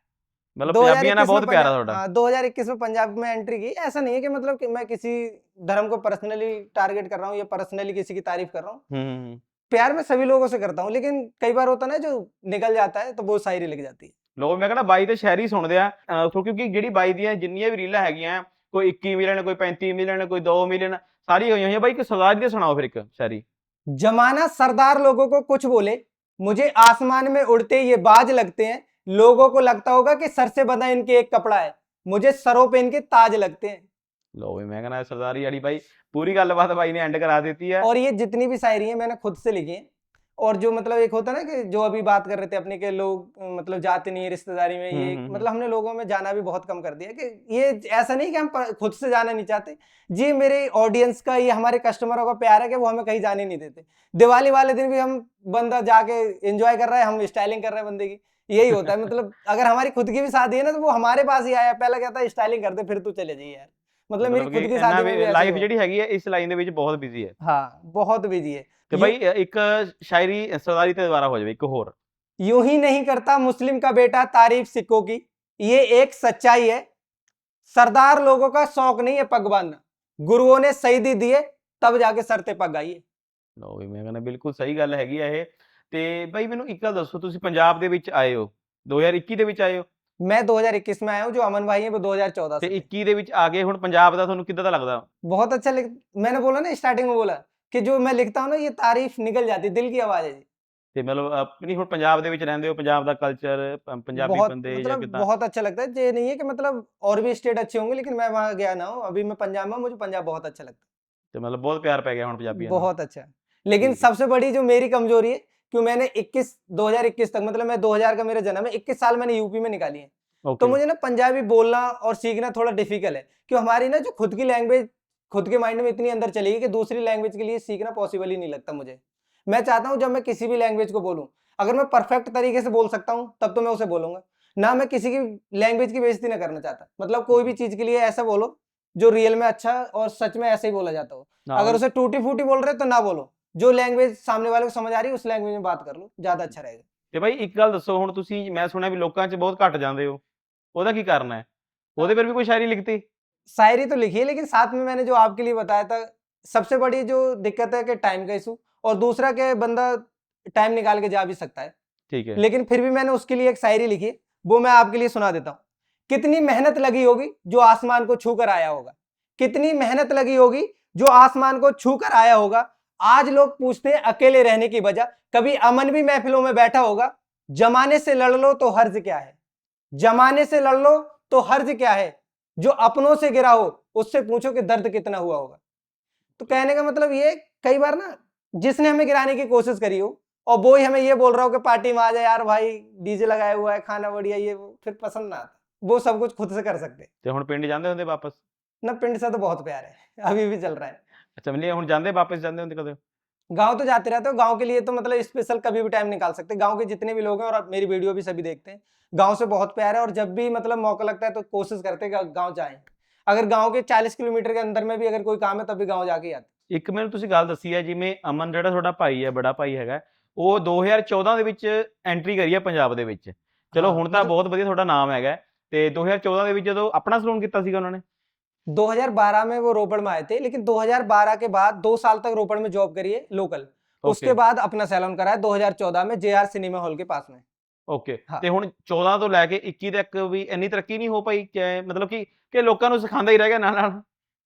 ਮਤਲਬ ਪੰਜਾਬੀਆਂ ਨਾਲ 2021 ਬਹੁਤ में ਪਿਆਰਾ पंजाब, ਤੁਹਾਡਾ। हाँ 2021 में पंजाब में एंट्री की। ऐसा नहीं है कि मतलब कि मैं किसी धर्म को पर्सनली टारगेट कर रहा हूँ या पर्सनली किसी की तारीफ कर रहा हूँ। ਹੂੰ। प्यार मैं सभी लोगों से करता हूँ, लेकिन कई बार होता है ना जो निकल जाता है तो वो शायरी लिख जाती है। ਲੋਕ ਮੈਂ ਕਹਿੰਦਾ ਬਾਈ ਤੇ ਸ਼ਾਇਰੀ ਸੁਣਦੇ ਆ, ਕਿਉਂਕਿ ਜਿਹੜੀ ਬਾਈ ਦੀਆਂ ਜਿੰਨੀਆਂ ਵੀ ਰੀਲਾਂ ਹੈਗੀਆਂ, ਕੋਈ 21 ਮਿਲੀਅਨ, ਕੋਈ 35 ਮਿਲੀਅਨ, ਕੋਈ 2 ਮਿਲੀਅਨ, ਸਾਰੀ ਹੋਈਆਂ ਹੋਈਆਂ। ਬਾਈ ਇੱਕ ਸਰਦਾਰੀ ਦੀ ਸੁਣਾਓ ਫਿਰ ਇੱਕ ਸ਼ਾਇਰੀ। जमाना सरदार लोगों को कुछ बोले, मुझे आसमान में उड़ते ये बाज लगते हैं, लोगों को लगता होगा कि सर से बंधा इनके एक कपड़ा है, मुझे सरों पे इनके ताज लगते हैं। ਲਓ ਵੀ, ਮੈਂ ਕਹਿੰਦਾ ਸਰਦਾਰੀ ਵਾਲੀ ਬਾਈ ਪੂਰੀ ਗੱਲਬਾਤ ਬਾਈ ਨੇ ਐਂਡ ਕਰਾ ਦਿੱਤੀ ਹੈ। और ये जितनी भी शायरी है मैंने खुद से लिखी है। और जो मतलब एक होता है ना कि जो अभी बात कर रहे थे अपने के लोग मतलब जाते नहीं है रिश्तेदारी में, ये मतलब हमने लोगों में जाना भी बहुत कम कर दिया। कि ये ऐसा नहीं कि हम खुद से जाना नहीं चाहते जी, मेरे ऑडियंस का, ये हमारे कस्टमरों का प्यार है कि वो हमें कहीं जाने नहीं देते। दिवाली वाले दिन भी हम बंदा जाके एंजॉय कर रहा है, हम स्टाइलिंग कर रहे हैं बंदे की, यही होता है। मतलब अगर हमारी खुद की भी शादी है ना तो वो हमारे पास ही आया, पहला कहता है स्टाइलिंग कर दे फिर तू चले जाइए यार। मतलब मेरी खुद की शादी में भी ऐसा ਲਾਈਫ हुआ। ਜਿਹੜੀ ਹੈਗੀ ਹੈ ਇਸ ਲਾਈਨ ਦੇ ਵਿੱਚ ਬਹੁਤ ਬਿਜ਼ੀ ਹੈ। हाँ बहुत बिजी है। ਤੇ ਬਾਈ ਇੱਕ ਸ਼ਾਇਰੀ ਸਰਦਾਰੀ ਤੇ ਦੁਬਾਰਾ ਹੋ ਜਾਵੇ ਇੱਕ ਹੋਰ। यूं ही नहीं करता मुस्लिम का बेटा तारीफ सिक्कों की, ये एक सच्चाई है, सरदार लोगों का शौक नहीं है पग बांधना, गुरुओं ने शहीदी दिए तब जाके सर ते पग आई है। ਲਓ ਵੀ, ਮੈਂ ਕਹਿੰਦਾ ਬਿਲਕੁਲ ਸਹੀ ਗੱਲ ਹੈਗੀ ਆ ਇਹ। ਤੇ ਬਾਈ ਮੈਨੂੰ ਇੱਕ ਗੱਲ ਦੱਸੋ, ਤੁਸੀਂ ਪੰਜਾਬ ਦੇ ਵਿੱਚ ਆਏ ਹੋ 2021 ਦੇ ਵਿੱਚ ਆਏ ਹੋ, मैं 2021 में आया हूँ, जो अमन भाई है वो 2014 ਤੇ से। 21 ਦੇ ਵਿੱਚ ਆ ਗਏ, ਹੁਣ ਪੰਜਾਬ ਦਾ ਤੁਹਾਨੂੰ ਕਿੱਦਾਂ ਦਾ ਲੱਗਦਾ? बहुत अच्छा लिख, मैंने बोला ना स्टार्टिंग में बोला कि जो मैं लिखता हूँ ना ये तारीफ निकल जाती, दिल की आवाज है जी। ਤੇ ਮਤਲਬ ਨਹੀਂ, ਹੁਣ ਪੰਜਾਬ ਦੇ ਵਿੱਚ ਰਹਿੰਦੇ ਹੋ, ਪੰਜਾਬ ਦਾ ਕਲਚਰ, ਪੰਜਾਬੀ बहुत ਬੰਦੇ ਜਾਂ मतलब ਕਿੱਦਾਂ? बहुत अच्छा लगता है। ये नहीं है कि मतलब और भी स्टेट अच्छे होंगे लेकिन मैं वहाँ गया ना हूँ, अभी मैं पंजाब में, मुझे पंजाब बहुत अच्छा लगता ਤੇ ਮਤਲਬ ਬਹੁਤ ਪਿਆਰ ਪੈ ਗਿਆ ਹੁਣ है, ਪੰਜਾਬੀਆਂ ਨੂੰ। बहुत अच्छा। लेकिन ठीक है। सबसे बड़ी जो मेरी कमजोरी है कि मैंने 2021 तक, मतलब मैं 2000 का मेरा जन्म है, 21 साल मैंने यूपी में निकाली है, तो ਓਕੇ। मुझे ना पंजाबी बोलना और सीखना थोड़ा डिफिकल्ट है। क्यों हमारी ना जो खुद की लैंग्वेज खुद के माइंड में इतनी अंदर चली गई कि दूसरी लैंग्वेज के लिए सीखना पॉसिबल ही नहीं लगता मुझे। मैं चाहता हूँ जब मैं किसी भी लैंग्वेज को बोलूँ, अगर मैं परफेक्ट तरीके से बोल सकता हूँ तब तो मैं उसे बोलूंगा। ना मैं किसी की लैंग्वेज की बेइज्जती ना करना चाहता, मतलब कोई भी चीज के लिए ऐसा बोलो जो रियल में अच्छा और सच में ऐसे ही बोला जाता हो। अगर उसे टूटी फूटी बोल रहे तो ना बोलो, जो लैंग्वेज सामने वाले को समझ आ रही है उस लैंग्वेज में बात कर लो, ज्यादा अच्छा रहेगा। ਤੇ ਬਾਈ ਇੱਕ ਗੱਲ ਦੱਸੋ, ਹੁਣ ਤੁਸੀਂ ਮੈਂ ਸੁਣਿਆ ਵੀ ਲੋਕਾਂ 'ਚ ਬਹੁਤ ਘੱਟ ਜਾਂਦੇ ਹੋ, ਉਹਦਾ ਕੀ ਕਾਰਨ ਹੈ? ਉਹਦੇ ਪਰ भी कोई शायरी लिखती? शायरी तो लिखी है, लेकिन साथ में मैंने जो आपके लिए बताया था, सबसे बड़ी जो दिक्कत है कि टाइम का इशू, और दूसरा कि बंदा टाइम निकाल के जा भी सकता है, ठीक है। लेकिन फिर भी मैंने उसके लिए एक शायरी लिखी, वो मैं आपके लिए सुना देता हूँ। कितनी मेहनत लगी होगी जो आसमान को छू कर आया होगा, कितनी मेहनत लगी होगी जो आसमान को छू कर आया होगा। आज लोग पूछते हैं अकेले रहने की वजह, कभी अमन भी महफिलों में बैठा होगा। जमाने से लड़ लो तो हर्ज क्या है, जमाने से लड़ लो तो हर्ज क्या है, जो अपनों से गिरा हो उससे पूछो कि दर्द कितना हुआ होगा। तो कहने का मतलब ये, कई बार ना जिसने हमें गिराने की कोशिश करी हो और वो ही हमें ये बोल रहा हो कि पार्टी में आ जाए यार भाई, डीजे लगाया हुआ है, खाना बढ़िया, ये वो, फिर पसंद ना आता। वो सब कुछ खुद से कर सकते। ਤੇ ਹੁਣ ਪਿੰਡ ਜਾਂਦੇ ਹੁੰਦੇ वापस? ना पिंड से तो बहुत प्यार है, अभी भी चल रहा है। ਅੱਛਾ, मतलब ਹੁਣ ਜਾਂਦੇ वापस ਜਾਂਦੇ ਹੁੰਦੇ कदे? गांव तो जाते रहते हो, गांव के लिए तो मतलब स्पेशल कभी भी टाइम निकाल सकते। गांव के जितने भी लोग हैं, और मेरी वीडियो भी सभी देखते हैं, गांव से बहुत प्यार है, और जब भी मतलब मौका लगता है तो कोशिश करते हैं गांव जाएं। अगर गांव के 40 किलोमीटर के अंदर में भी अगर कोई काम है तब भी गांव जाके ही आते। ਇੱਕ ਮੈਨੂੰ ਤੁਸੀਂ ਗੱਲ ਦੱਸੀ ਹੈ, ਜਿਵੇਂ ਅਮਨ ਜਿਹੜਾ ਤੁਹਾਡਾ ਭਾਈ ਹੈ, ਬੜਾ ਭਾਈ ਹੈਗਾ, ਉਹ 2014 ਦੇ ਵਿੱਚ ਐਂਟਰੀ ਕਰੀ ਹੈ ਪੰਜਾਬ ਦੇ ਵਿੱਚ। ਚਲੋ ਹੁਣ ਤਾਂ ਬਹੁਤ ਵਧੀਆ ਤੁਹਾਡਾ ਨਾਮ ਹੈਗਾ, ਤੇ 2014 ਦੇ ਵਿੱਚ ਜਦੋਂ ਆਪਣਾ ਸਲੂਨ ਕੀਤਾ ਸੀਗਾ ਉਹਨਾਂ ਨੇ? 2012 में वो रोपड़ में आए थे, लेकिन 2012 के बाद 2 साल तक रोपड़ में जॉब करी है लोकल। उसके बाद अपना सैलून करा है 2014 में JR सिनेमा हॉल के पास में। ਓਕੇ। ਤੇ ਹੁਣ 14 ਤੋਂ ਲੈ ਕੇ 21 ਤੱਕ ਵੀ ਇੰਨੀ ਤਰੱਕੀ नहीं हो पाई ਕਿ मतलब कि ਲੋਕਾਂ ਨੂੰ ਸਿਖਾਉਂਦਾ ਹੀ ਰਹਿ ਗਿਆ ਨਾਲ ਨਾਲ?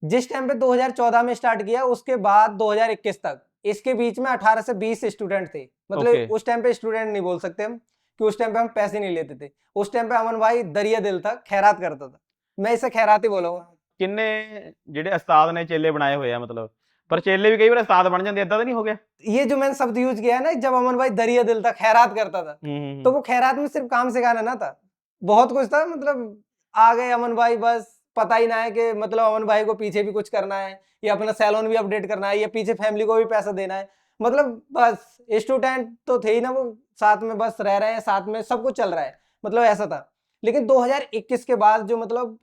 जिस टाइम पे 2014 में स्टार्ट किया, उसके बाद 2021 तक, इसके बीच में 18 से 20 स्टूडेंट थे। मतलब उस टाइम पे स्टूडेंट नहीं बोल सकते हम, कि उस टाइम पे हम पैसे नहीं लेते थे। उस टाइम पे अमन भाई दरिया दिल था, खैरात करता था, मैं इसे खैरात ही बोलूंगा। ਕਿੰਨੇ ਜਿਹੜੇ ਉਸਤਾਦ ਨੇ ਚੇਲੇ ਬਣਾਏ ਹੋਏ ਆ, मतलब पर चेले भी कई बार उस्ताद बन जाते, ऐसा तो नहीं हो गया? ये जो मैंने शब्द यूज किया है ना, जब अमन भाई दरिया दिल था, खैरात करता था, तो वो खैरात में सिर्फ काम सिखाना ना था, बहुत कुछ था। मतलब आ गए अमन भाई, बस पता ही ना है कि मतलब अमन भाई को पीछे भी कुछ करना है, या अपना सैलून भी अपडेट करना है, या पीछे फैमिली को भी पैसा देना है। मतलब बस स्टूडेंट तो थे ही ना वो, साथ में बस रह रहे हैं, साथ में सब कुछ चल रहा है, मतलब ऐसा था। लेकिन 2021 के बाद जो मतलब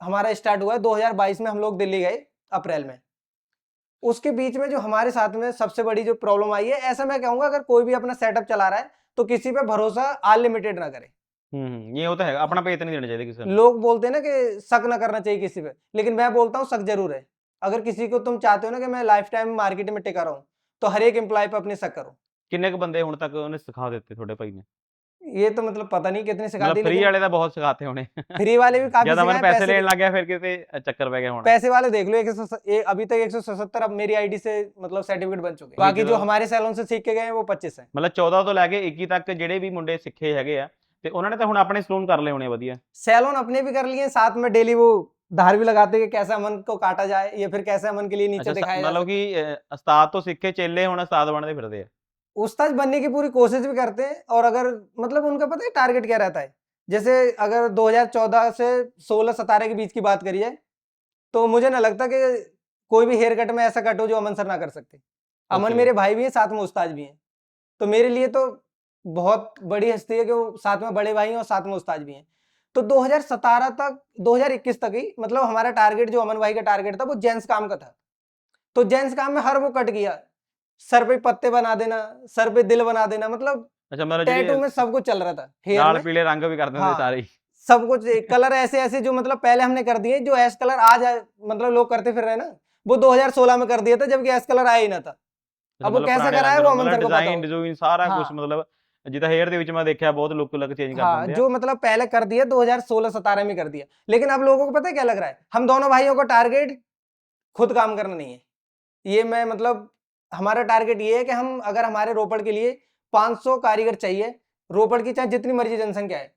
हमारा स्टार्ट हुआ है, 2022 में हम लोग दिल्ली गए अप्रैल में, उसके बीच में जो हमारे साथ में सबसे बड़ी जो प्रॉब्लम आई है, ऐसा मैं कहूंगा अगर कोई भी अपना सेटअप चला रहा है तो किसी पे भरोसा अनलिमिटेड ना करे। ये होता है, अपना पे इतना नहीं देना चाहिए किसी को। लोग बोलते हैं ना कि शक ना करना चाहिए किसी पे, लेकिन मैं बोलता हूँ शक जरूर है। अगर किसी को तुम चाहते हो ना कि मैं लाइफ टाइम मार्केट में टिका रहूं, तो हर एक एम्प्लॉय पे अपने शक करो। किन्ने बंदे हुण तक उन्हें सिखा देते थोड़े भाई ने? ये तो मतलब पता नहीं कितने सिखा दी, मतलब फ्री वाले तो बहुत सिखाते होने। फ्री वाले भी काफी ज्यादा मैंने सिखाए, पैसे लेने लग गया फिर किसी चक्कर पे गए होना। पैसे वाले देख लो, अभी तक 177 अब मेरी आईडी से मतलब सर्टिफिकेट बन चुके हैं। बाकी जो हमारे सैलून से सीख के गए हैं वो 25 है। मतलब 14 ਤੋਂ ਲੈ ਕੇ 21 ਤੱਕ ਜਿਹੜੇ ਵੀ ਮੁੰਡੇ ਸਿੱਖੇ ਹੈਗੇ ਆ, ਤੇ ਉਹਨਾਂ ਨੇ ਤਾਂ ਹੁਣ ਆਪਣੇ ਸਲੂਨ ਕਰ ਲਏ ਹੋਣੇ ਵਧੀਆ। सैलून अपने भी कर लिए, साथ में डेली वो धार भी लगाते हैं कि कैसे अमन को काटा जाए, या फिर कैसे अमन के लिए नीचे दिखाया जाए। मतलब कि उस्ताद तो सीखे, चेले ਹੁਣ उस्ताद ਬਣਦੇ ਫਿਰਦੇ ਆ। उस्ताद बनने की पूरी कोशिश भी करते हैं, और अगर मतलब उनका पता है टारगेट क्या रहता है। जैसे अगर 2014 से 16-17 के बीच की बात करी जाए, तो मुझे ना लगता कि कोई भी हेयर कट में ऐसा कट हो जो अमन सर ना कर सकते। अमन मेरे भाई भी है, साथ में उस्ताद भी हैं, तो मेरे लिए तो बहुत बड़ी हस्ती है कि वो साथ में बड़े भाई हैं और साथ में उस्ताद भी हैं। तो 2017 तक 2021 तक ही मतलब हमारा टारगेट, जो अमन भाई का टारगेट था, वो जेंट्स काम का था। तो जेंट्स काम में हर वो कट किया, सर पे पत्ते बना देना, सर पे दिल बना देना, मतलब अच्छा, मतलब टैटू में सब कुछ चल रहा था। लाल पीले रंग भी कर देते हाँ, सारे, सब कुछ कलर ऐसे ऐसे जो मतलब पहले हमने कर दिए, जो एस कलर आज मतलब लोग करते फिर रहे ना, वो 2016 में कर दिया था, जबकि एस कलर आया ही ना था। अब वो कैसे कराया वो अमन सर को पता हो। डिजाइन सारा कुछ, मतलब जिदा हेयर ਦੇ ਵਿੱਚ मैं देखा बहुत लुक लग चेंज कर दिंदे हैं। जो मतलब पहले कर दिया 2016-17 में कर दिया, लेकिन अब लोगों को पता है क्या लग रहा है, हम दोनों भाइयों का टारगेट खुद काम करना नहीं है। ये मैं मतलब हमारा टारगेट ये है कि हम अगर हमारे रोपड़ के लिए 500 कारीगर चाहिए, रोपड़ की चाहे जितनी मर्जी जनसंख्या है,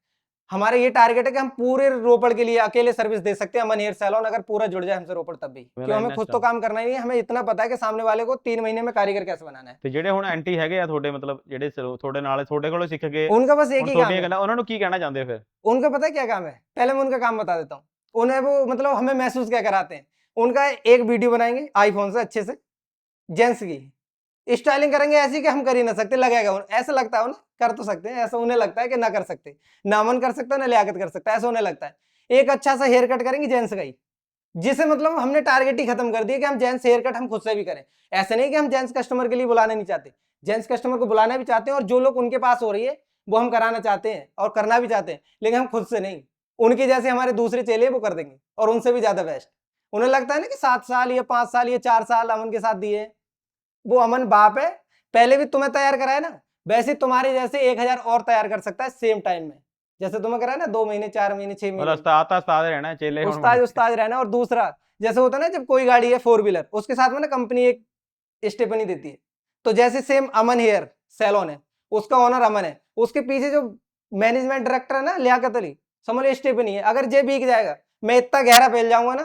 हमारा ये टारगेट है कि हम पूरे रोपड़ के लिए अकेले सर्विस दे सकते हैं अमन हेयर सैलून, अगर पूरा जुड़ जाए हमसे रोपड़ तब भी, क्यों हमें खुद तो काम करना ही नहीं है। हमें इतना पता है कि सामने वाले को 3 महीने में कारीगर कैसे बनाना है। ਤੇ ਜਿਹੜੇ ਹੁਣ ਐਂਟੀ ਹੈਗੇ ਆ ਤੁਹਾਡੇ, मतलब ਜਿਹੜੇ ਤੁਹਾਡੇ ਨਾਲ ਤੁਹਾਡੇ ਕੋਲੋਂ ਸਿੱਖ ਕੇ, उनका बस एक ही काम है। ਉਹਨਾਂ ਨੂੰ ਕੀ ਕਹਿਣਾ ਚਾਹੁੰਦੇ ਹੋ फिर? उनका पता है क्या काम है, पहले मैं उनका काम बता देता हूँ। उन्हें वो मतलब हमें महसूस क्या कराते हैं, उनका एक वीडियो बनाएंगे आईफोन से अच्छे से, जेंट्स की स्टाइलिंग करेंगे ऐसी कि हम कर ही ना सकते, लगेगा ऐसा लगता है उन्हें कर तो सकते हैं, ऐसा उन्हें लगता है कि ना कर सकते, ना अमन कर सकता है ना लियाकत कर सकता है, ऐसा उन्हें लगता है। एक अच्छा सा हेयर कट करेंगे जेंट्स का ही, जिसे मतलब हमने टारगेट ही खत्म कर दिया कि हम जेंट्स हेयर कट हम खुद से भी करें। ऐसे नहीं कि हम जेंट्स कस्टमर के लिए बुलाना नहीं चाहते, जेंट्स कस्टमर को बुलाना भी चाहते हैं, और जो लोग उनके पास हो रही है वो हम कराना चाहते हैं और करना भी चाहते हैं, लेकिन हम खुद से नहीं, उनके जैसे हमारे दूसरे चेले वो कर देंगे और उनसे भी ज्यादा बेस्ट। उन्हें लगता है ना कि 7 साल या 5 साल या 4 साल अमन के साथ दिए, वो अमन बाप है, पहले भी तुम्हें तैयार कराया ना, वैसे तुम्हारे जैसे 1000 और तैयार कर सकता है सेम टाइम में, जैसे तुम्हें कराया ना 2 महीने 4 महीने 6 मतलब महीने, उस्ताद रहना है, चेले होने उस्ताद वाले। उस्ताद रहना। और दूसरा जैसे होता है ना जब कोई गाड़ी है 4 व्हीलर, उसके साथ में ना कंपनी एक स्टेपनी देती है, तो जैसे सेम अमन हेयर सैलून है, उसका ओनर अमन है, उसके पीछे जो मैनेजमेंट डायरेक्टर है ना लियाकत अली, समझ लो स्टेपनी है। अगर जे बिक जाएगा मैं इतना गहरा फैल जाऊंगा ना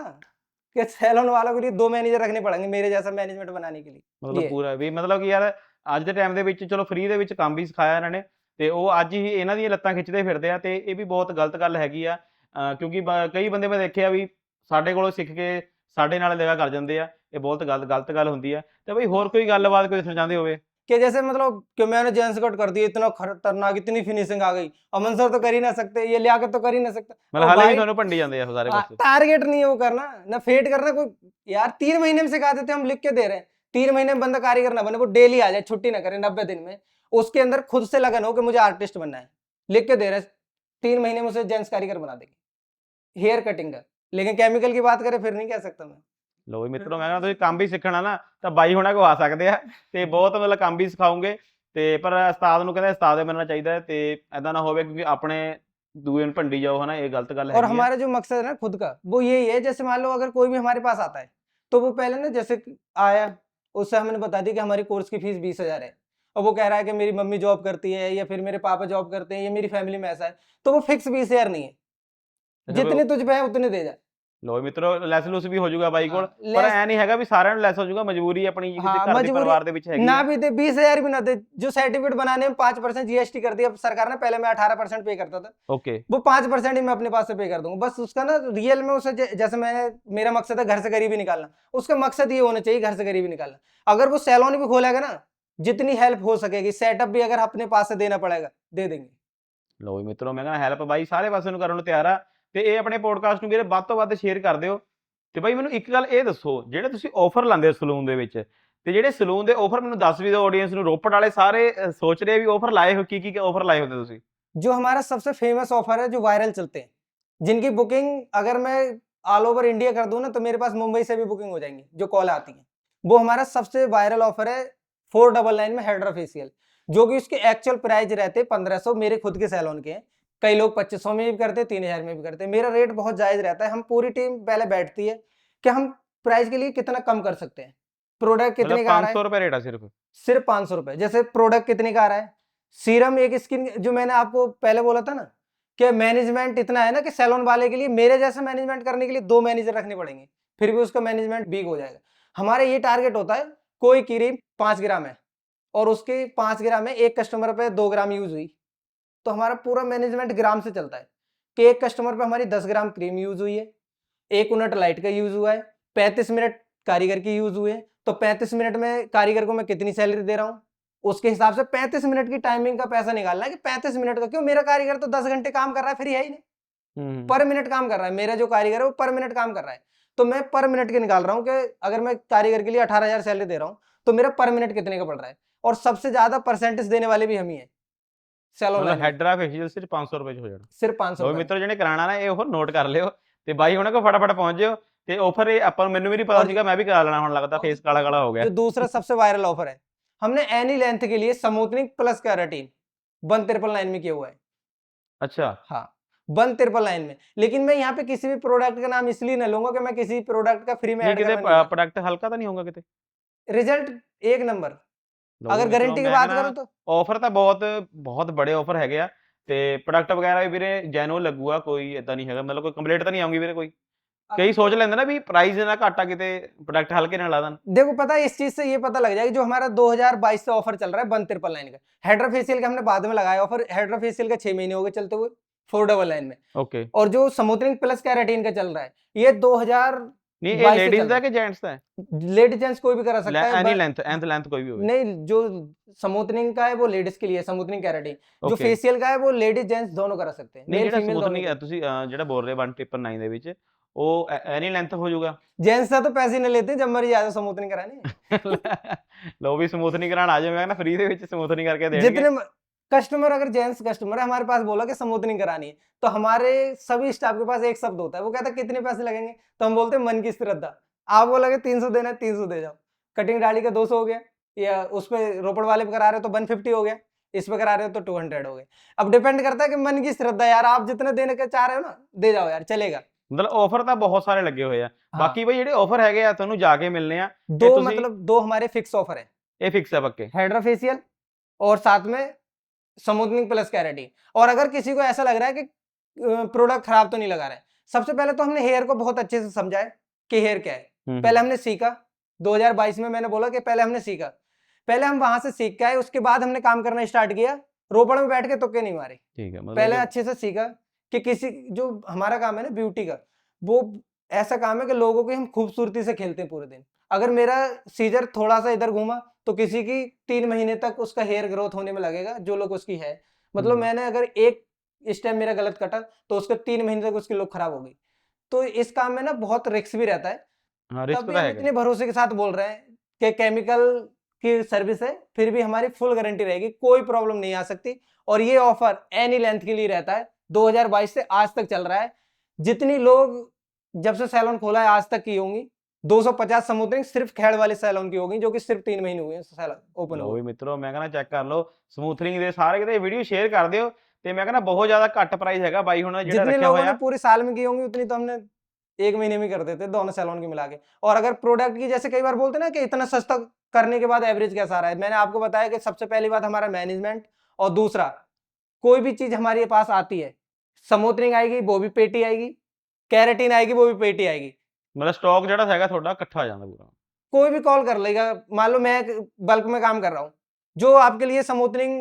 कि सैलून वालों के लिए 2 मैनेजर रखने पड़ेंगे मेरे जैसा मैनेजमेंट बनाने के लिए। ਮਤਲਬ ये ਪੂਰਾ ਵੀ ਮਤਲਬ ਕਿ ਯਾਰ ਅੱਜ ਦੇ ਟਾਈਮ ਦੇ ਵਿੱਚ ਚਲੋ ਫ੍ਰੀ ਦੇ ਵਿੱਚ ਕੰਮ ਵੀ ਸਿਖਾਇਆ ਇਹਨਾਂ ਨੇ, ਤੇ ਉਹ ਅੱਜ ਹੀ ਇਹਨਾਂ ਦੀਆਂ ਲੱਤਾਂ ਖਿੱਚਦੇ ਫਿਰਦੇ ਆ, ਤੇ ਇਹ ਵੀ ਬਹੁਤ ਗਲਤ ਗੱਲ ਹੈਗੀ ਆ। ਕਿਉਂਕਿ ਕਈ ਬੰਦੇ ਮੈਂ ਦੇਖਿਆ ਵੀ ਸਾਡੇ ਕੋਲੋਂ ਸਿੱਖ ਕੇ ਸਾਡੇ ਨਾਲ ਲਗਾ ਕਰ ਜਾਂਦੇ ਆ, ਇਹ ਬਹੁਤ ਗਲਤ ਗੱਲ ਹੁੰਦੀ ਆ। ਤੇ ਬਈ ਹੋਰ ਕੋਈ ਗੱਲਬਾਤ ਕੋਈ ਦੱਸਣਾ ਚਾਹੁੰਦੇ ਹੋਵੇ? कि जैसे मतलब कि मैंने जेंस कट कर दिया, इतना खतरनाक इतनी फिनिशिंग आ गई, अमन सर तो कर ही ना सकते, ये लियाकत तो कर ही ना सकता। ਮਤਲਬ और ਹਾਲੇ ਵੀ भाई ਤੁਹਾਨੂੰ ਭੰਡੀ ਜਾਂਦੇ ਆ ਸਾਰੇ ਪਾਸੇ। टारगेट नहीं है वो करना ना फेड करना कोई, यार 3 महीने में सिखा देते हम लिख के दे रहे हैं, 3 महीने में बंदा कारीगर ना बने, वो डेली आ जाए छुट्टी ना करे 90 दिन में, उसके अंदर खुद से लगन हो कि मुझे आर्टिस्ट बनना है, लिख के दे रहे हैं 3 महीने में उसे जेंट्स कारीगर बना देंगे हेयर कटिंग का। लेकिन केमिकल की बात करें फिर नहीं कह सकता मैं। ਲਓ ਵੀ ਮਿੱਤਰੋ, ਮੈਂ ਕਹਿੰਦਾ ਤੁਸੀਂ ਕੰਮ ਵੀ ਸਿੱਖਣਾ ਨਾ ਤਾਂ ਬਾਈ ਹੋਣਾ ਕੋ ਆ ਸਕਦੇ ਆ, ਤੇ ਬਹੁਤ ਮਤਲਬ ਕੰਮ ਵੀ ਸਿਖਾਉਂਗੇ, ਤੇ ਪਰ ਉਸਤਾਦ ਨੂੰ ਕਹਿੰਦੇ ਉਸਤਾਦ ਬਣਨਾ ਚਾਹੀਦਾ ਹੈ, ਤੇ ਐਦਾਂ ਨਾ ਹੋਵੇ ਕਿਉਂਕਿ ਆਪਣੇ ਦੂਏ ਨੂੰ ਭੰਡੀ ਜਾਓ, ਹਨਾ, ਇਹ ਗਲਤ ਗੱਲ और ਹੈਗੀ ਆ। हमारा जो मकसद है ना खुद का वो यही है, जैसे मान लो अगर कोई भी हमारे पास आता है तो वो पहले ना जैसे आया उससे हमने बता दी कि हमारी कोर्स की फीस 20,000 है, और वो कह रहा है कि मेरी मम्मी जॉब करती है या फिर मेरे पापा जॉब करते हैं या मेरी फैमिली में ऐसा है, तो वो फिक्स 20,000 नहीं है, ਅੱਛਾ ਵੀ जितने तुझ पे है उतने दे जा। ਲਓ ਮਿੱਤਰੋ, ਲੈਸ ਲੂਸ ਵੀ ਹੋ ਜਾਊਗਾ ਬਾਈ ਕੋਲ, हाँ, ਪਰ लेस ਐ ਨਹੀਂ ਹੈਗਾ ਵੀ ਸਾਰਿਆਂ ਨੂੰ ਲੈਸ ਹੋ ਜਾਊਗਾ, ਮਜਬੂਰੀ ਆਪਣੀ ਕਿਸੇ हाँ ਘਰ ਦੇ मजबूरी ਪਰਿਵਾਰ ਦੇ ਵਿੱਚ ਹੈਗੀ ना ਆ। भी दे 20,000 भी ना दे, जो सर्टिफिकेट बनाने में 5% जीएसटी कर दिया सरकार ने, पहले मैं 18% पे करता था, ਓਕੇ। वो 5% ही मैं अपने पास से पे कर दूंगा, बस उसका ना रियल में उसे जैसे मैं मेरा मकसद है घर से गरीबी निकालना, उसका मकसद ये होना चाहिए घर से गरीबी निकालना। अगर वो सैलून भी खोलेगा ना, जितनी हेल्प हो सकेगी, सेटअप भी अगर अपने पास से देना पड़ेगा दे देंगे। ਲਓ ਜੀ ਮਿੱਤਰੋ, ਮੈਂ ਕਹਿੰਦਾ ਹੈਲਪ ਬਾਈ ਸਾਰੇ ਪਾਸੇ ਨੂੰ ਕਰਨ ਨੂੰ ਤਿਆਰ ਆ, ਤੇ ਇਹ ਆਪਣੇ ਪੋਡਕਾਸਟ ਨੂੰ ਵੀਰੇ ਵੱਧ ਤੋਂ ਵੱਧ ਸ਼ੇਅਰ ਕਰ ਦਿਓ। ਤੇ ਬਾਈ ਮੈਨੂੰ ਇੱਕ ਗੱਲ ਇਹ ਦੱਸੋ, ਜਿਹੜੇ ਤੁਸੀਂ ਆਫਰ ਲਾਉਂਦੇ ਹੋ ਸਲੂਨ ਦੇ ਵਿੱਚ, ਤੇ ਜਿਹੜੇ ਸਲੂਨ ਦੇ ਆਫਰ ਮੈਨੂੰ ਦੱਸ ਵੀ ਦਿਓ, ਆਡੀਅנס ਨੂੰ, ਰੋਪੜ ਵਾਲੇ ਸਾਰੇ ਸੋਚ ਰਹੇ ਵੀ ਆਫਰ ਲਾਏ ਹੋ, ਕੀ ਆਫਰ ਲਾਏ ਹੁੰਦੇ ਤੁਸੀਂ? जो हमारा सबसे फेमस ऑफर है जो वायरल चलते हैं, जिनकी बुकिंग अगर मैं ऑल ओवर इंडिया कर दूं ना तो मेरे पास मुंबई से भी बुकिंग हो जाएंगी, जो कॉल आती है, वो हमारा सबसे वायरल ऑफर है 499 में हाइड्रा फेशियल, जो कि उसके एक्चुअल प्राइस रहते 1500, मेरे खुद के सैलून के हैं, कई लोग 2500 में भी करते हैं, 3000 में भी करते हैं, मेरा रेट बहुत जायज रहता है। हम पूरी टीम पहले बैठती है कि हम प्राइस के लिए कितना कम कर सकते हैं, प्रोडक्ट मतलब कितने का आ रहा 500 है, रुपए रेट है सिर्फ? सिर्फ 500 रुपए, जैसे प्रोडक्ट कितने का आ रहा है, सीरम एक स्किन, जो मैंने आपको पहले बोला था ना कि मैनेजमेंट इतना है ना कि सैलून वाले के लिए मेरे जैसा मैनेजमेंट करने के लिए 2 मैनेजर रखने पड़ेंगे, फिर भी उसका मैनेजमेंट बिग हो जाएगा। हमारा ये टारगेट होता है, कोई क्रीम 5 ग्राम है और उसके 5 ग्राम में एक कस्टमर पे 2 ग्राम यूज हुई, तो हमारा पूरा मैनेजमेंट ग्राम से चलता है कि एक कस्टमर पे हमारी 10 ग्राम क्रीम यूज हुई है, 1 यूनिट लाइट का यूज हुआ है, 35 मिनट कारीगर की यूज हुए, तो 35 मिनट में कारीगर को मैं कितनी सैलरी दे रहा हूँ, उसके हिसाब से 35 मिनट की टाइमिंग का पैसा निकालना है कि 35 मिनट का, क्यों, मेरा कारीगर तो 10 घंटे काम कर रहा है, फिर है ही नहीं, पर मिनट काम कर रहा है, मेरा जो कारीगर है वो पर मिनट काम कर रहा है, तो मैं पर मिनट के निकाल रहा हूँ कि अगर मैं कारीगर के लिए 18,000 सैलरी दे रहा हूँ तो मेरा पर मिनट कितने का पड़ रहा है, और सबसे ज्यादा परसेंटेज देने वाले भी हम ही है सैलून मतलब लाइन में। ਹੈਡਰਾ ਫੇਸ਼ੀਅਲ ਸਿਰਫ 500 ਰੁਪਏ ਚ ਹੋ ਜਾਣਾ। सिर्फ 500 ਲਓ रुपए में। ਮਿੱਤਰੋ, ਜਿਹਨੇ ਕਰਾਣਾ ਨਾ ਇਹ ਆਫਰ ਨੋਟ ਕਰ ਲਿਓ, ਤੇ ਬਾਈ ਉਹਨਾਂ ਕੋ ਫਟਾਫਟ ਪਹੁੰਚ ਜਿਓ, ਤੇ ਆਫਰ ਇਹ ਆਪਾਂ ਮੈਨੂੰ ਵੀ ਨਹੀਂ ਪਤਾ और ਸੀਗਾ, ਮੈਂ ਵੀ ਕਰਾ ਲੈਣਾ, ਹੁਣ ਲੱਗਦਾ ਫੇਸ ਕਾਲਾ ਕਾਲਾ ਹੋ ਗਿਆ। जो दूसरा सबसे वायरल ऑफर है, हमने एनी लेंथ के लिए स्मूथनिंग प्लस कैराटिन 1,999 में किया हुआ है। अच्छा। हाँ 1,999 में, लेकिन मैं यहाँ पे किसी भी प्रोडक्ट का नाम इसलिए ना लूंगा कि मैं किसी प्रोडक्ट का फ्री में नहीं ऐड किते करवा प्रोडक्ट हल्का तो नहीं होगा किते? रिजल्ट एक नंबर, ਲਓ अगर ਮਿੱਤਰੋ, गारंटी की ਮੈਂ बात ਕਹਿੰਦਾ करूं तो ਆਫਰ ਤਾਂ ਬਹੁਤ ਬੜੇ ਆਫਰ ਹੈਗੇ ਆ, ਤੇ ਪ੍ਰੋਡਕਟ ਵਗੈਰਾ ਵੀ ਵੀਰੇ ਜੈਨੂਅਲ ਲੱਗੂਗਾ, ਕੋਈ ਇਦਾਂ ਨਹੀਂ ਹੈਗਾ, ਮਤਲਬ ਕੋਈ ਕੰਪਲੇਂਟ ਤਾਂ ਨਹੀਂ ਆਉਂਗੀ ਵੀਰੇ ਕੋਈ? ਕਈ सोच लेंगे ना भी प्राइस ना घाटा किते प्रोडक्ट हल्के ना ला देन। देखो पता है, इस चीज से ये पता लग जाएगा, जो हमारा 2022 से ऑफर चल रहा है 1,999 का, हाइड्रा फेशियल का हमने बाद में लगाया ऑफर, हाइड्रा फेशियल का 6 महीने हो गए चलते हुए 499 में, ओके। और जो स्मूथनिंग प्लस कैराटिन का चल रहा है ये नहीं ये 22 से लेडीज चल ਦਾ रहा ਕਿ ਜੈਂਟਸ ਦਾ है। लेडीज जेंट्स कोई भी करा सकता है एनी लेंथ लेंथ कोई भी होवे नहीं, जो स्मूथनिंग का है वो लेडीज के लिए, स्मूथनिंग केराटिन। जो ओके फेशियल का है वो लेडीज जेंट्स दोनों करा सकते हैं, ਨਹੀਂ मेल ਜਿਹੜਾ फीमेल दोनों ਸਮੂਥਨਿੰਗ को। ਤੁਸੀਂ ਜਿਹੜਾ ਬੋਲ ਰਹੇ 1/9 ਦੇ ਵਿੱਚ ਉਹ ਐਨੀ ਲੈਂਥ ਹੋ ਜਾਊਗਾ जेंट्स से तो पैसे ही नहीं लेते, जब मर्जी आ जाओ स्मूथनिंग कराने। ਲੋ ਵੀ ਸਮੂਥਨਿੰਗ ਕਰਾਉਣ ਆ ਜਾਓ ਮੈਂ ਕਹਿੰਦਾ ਫ੍ਰੀ ਦੇ ਵਿੱਚ ਸਮੂਥਨਿੰग ਕਰਕੇ ਦੇਣਗੇ जितने कस्टमर, अगर जेंट्स कस्टमर है हमारे पास बोला कि स्मूथनिंग करानी है, तो हमारे सभी स्टाफ के पास एक शब्द होता है, वो कहता है कितने पैसे लगेंगे, तो हम बोलते हैं मन की श्रद्धा। आप बोला कि 300 देना है, 300 दे जाओ। कटिंग दाढ़ी का 200 हो गया, या उस पे रोपड़ वाले पे करा रहे हो तो 150 हो गया, इस पे करा रहे हो तो 200 हो गए। अब डिपेंड करता है कि मन की श्रद्धा, यार आप जितने देने के चाह रहे हो ना दे जाओ यार, चलेगा। ਮਤਲਬ ਆਫਰ ਤਾਂ ਬਹੁਤ ਸਾਰੇ ਲੱਗੇ ਹੋਏ ਆ हाँ, ਬਾਕੀ ਬਈ ਜਿਹੜੇ ਆਫਰ ਹੈਗੇ ਆ ਤੁਹਾਨੂੰ ਜਾ ਕੇ ਮਿਲਨੇ ਆ दो ਤੁਸੀਂ- मतलब 2 हमारे फिक्स ऑफर है, ਇਹ ਫਿਕਸ ਆ ਪੱਕੇ हाइड्रा फेशियल और साथ में स्मूथनिंग प्लस केराटिन। और अगर किसी को ऐसा लग रहा है कि प्रोडक्ट खराब तो नहीं लगा रहा है, सबसे पहले तो हमने हेयर को बहुत अच्छे से समझा है कि हेयर क्या है। पहले हमने सीखा, 2022 में मैंने बोला कि पहले हमने सीखा, पहले हम वहां से सीख के आए, उसके बाद हमने काम करना स्टार्ट किया। रोपड़ में बैठ के तुक्के नहीं मारे, ठीक है मतलब पहले जो- अच्छे से सीखा कि किसी, जो हमारा काम है ना ब्यूटी का, वो ऐसा काम है कि लोगों की हम खूबसूरती से खेलते हैं पूरे दिन। अगर मेरा सीजर थोड़ा सा इधर घूमा तो किसी की 3 महीने तक उसका हेयर ग्रोथ होने में लगेगा, जो लोग उसकी है। मतलब मैंने अगर एक स्टेप मेरा गलत कटा तो उसके 3 महीने तक उसकी लुक खराब हो गई। तो इस काम में ना बहुत रिस्क भी रहता है, हाँ तब रिस्क भी तो हम है इतने भरोसे के साथ बोल रहे हैं कि केमिकल की सर्विस है, फिर भी हमारी फुल गारंटी रहेगी, कोई प्रॉब्लम नहीं आ सकती। और ये ऑफर एनी लेंथ के लिए रहता है, 2022 से आज तक चल रहा है। जितनी लोग जब से सैलून खोला है आज तक की होंगी, 250 स्मूथनिंग सिर्फ खेड़ वाले सैलून की होगी, जो कि सिर्फ 3 महीने हुए हैं सैलून ओपन ਲਓ हुए। ਵੀ ਮਿੱਤਰੋ ਮੈਂ ਕਹਿੰਦਾ ਚੈੱਕ ਕਰ ਲਓ ਸਮੂਥਨਿੰਗ ਦੇ ਸਾਰੇ ਕਿਤੇ ਵੀਡੀਓ ਸ਼ੇਅਰ ਕਰ ਦਿਓ ਤੇ ਮੈਂ ਕਹਿੰਦਾ ਬਹੁਤ ਜ਼ਿਆਦਾ ਘੱਟ ਪ੍ਰਾਈਸ ਹੈਗਾ ਬਾਈ ਹੁਣ ਜਿਹੜਾ जितने ਰੱਖਿਆ लोगों ਹੋਇਆ ने पूरे साल में की होंगी उतनी तो हमने 1 महीने में कर देते दोनों सैलून की मिला के। और अगर प्रोडक्ट की, जैसे कई बार बोलते हैं ना कि इतना सस्ता करने के बाद एवरेज कैसा आ रहा है, मैंने आपको बताया कि सबसे पहली बात हमारा मैनेजमेंट, और दूसरा कोई भी चीज हमारे पास आती है, स्मूथनिंग आएगी वो भी पेटी आएगी, केराटिन आएगी वो भी पेटी आएगी। ਮਤਲਬ ਸਟਾਕ ਜਿਹੜਾ ਹੈਗਾ ਤੁਹਾਡਾ ਇਕੱਠਾ ਆ ਜਾਂਦਾ ਪੂਰਾ कोई भी कॉल कर लेगा, मान लो मैं बल्क में काम कर रहा हूँ, जो आपके लिए स्मूथनिंग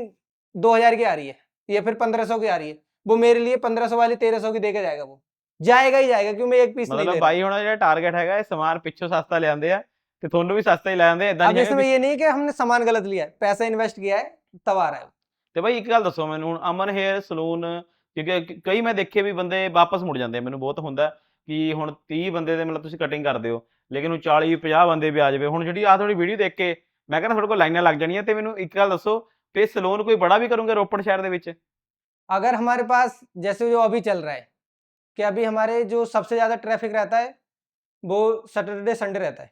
2000 की आ रही है या फिर 1500 की आ रही है, वो मेरे लिए 1500 वाली 1300 की देके जाएगा, वो जाएगा ही जाएगा, क्यों मैं एक पीस नहीं ਮਤਲਬ ले रहा। ਬਾਈ ਹੁਣ ਜਿਹੜਾ ਟਾਰਗੇਟ ਹੈਗਾ ਇਹ ਸਮਾਨ ਪਿੱਛੋਂ ਸਸਤਾ ਲਿਆਂਦੇ ਆ ਤੇ ਤੁਹਾਨੂੰ ਵੀ ਸਸਤਾ ਹੀ ਲੈ ਆਂਦੇ ਇਦਾਂ अब ਨਹੀਂ इसमें ਹੈਗਾ ये नहीं कि हमने सामान गलत लिया है, पैसा इन्वेस्ट किया है तब आ रहा है। ਤੇ ਬਾਈ ਇੱਕ ਗੱਲ ਦੱਸੋ ਮੈਨੂੰ ਹੁਣ ਅਮਨ ਹੇਅਰ ਸਲੂਨ ਕਿਉਂਕਿ ਕਈ ਮੈਂ ਦੇਖੇ ਵੀ ਬੰਦੇ ਵਾਪਸ ਮੁੜ ਜਾਂਦੇ ਆ, ਮੈਨੂੰ ਬਹੁਤ ਹੁੰਦਾ ਕਿ ਹੁਣ 30 ਬੰਦੇ ਦੇ ਮਤਲਬ ਤੁਸੀਂ ਕਟਿੰਗ ਕਰਦੇ ਹੋ ਲੇਕਿਨ ਉਹ 40 50 ਬੰਦੇ ਵੀ ਆ ਜਾਵੇ ਹੁਣ ਜਿਹੜੀ ਆ ਤੁਹਾਡੀ ਵੀਡੀਓ ਦੇਖ ਕੇ ਮੈਂ ਕਹਿੰਦਾ ਤੁਹਾਡੇ ਕੋਲ ਲਾਈਨਾਂ ਲੱਗ ਜਾਣੀਆਂ ਤੇ ਮੈਨੂੰ ਇੱਕ ਗੱਲ ਦੱਸੋ ਤੇ ਸਲੂਨ ਕੋਈ ਬੜਾ ਵੀ ਕਰੋਗੇ ਰੋਪੜ ਸ਼ਹਿਰ ਦੇ ਵਿੱਚ अगर हमारे पास जैसे जो अभी चल रहा है कि अभी हमारे जो सबसे ज्यादा ट्रैफिक रहता है वो सैटरडे संडे रहता है,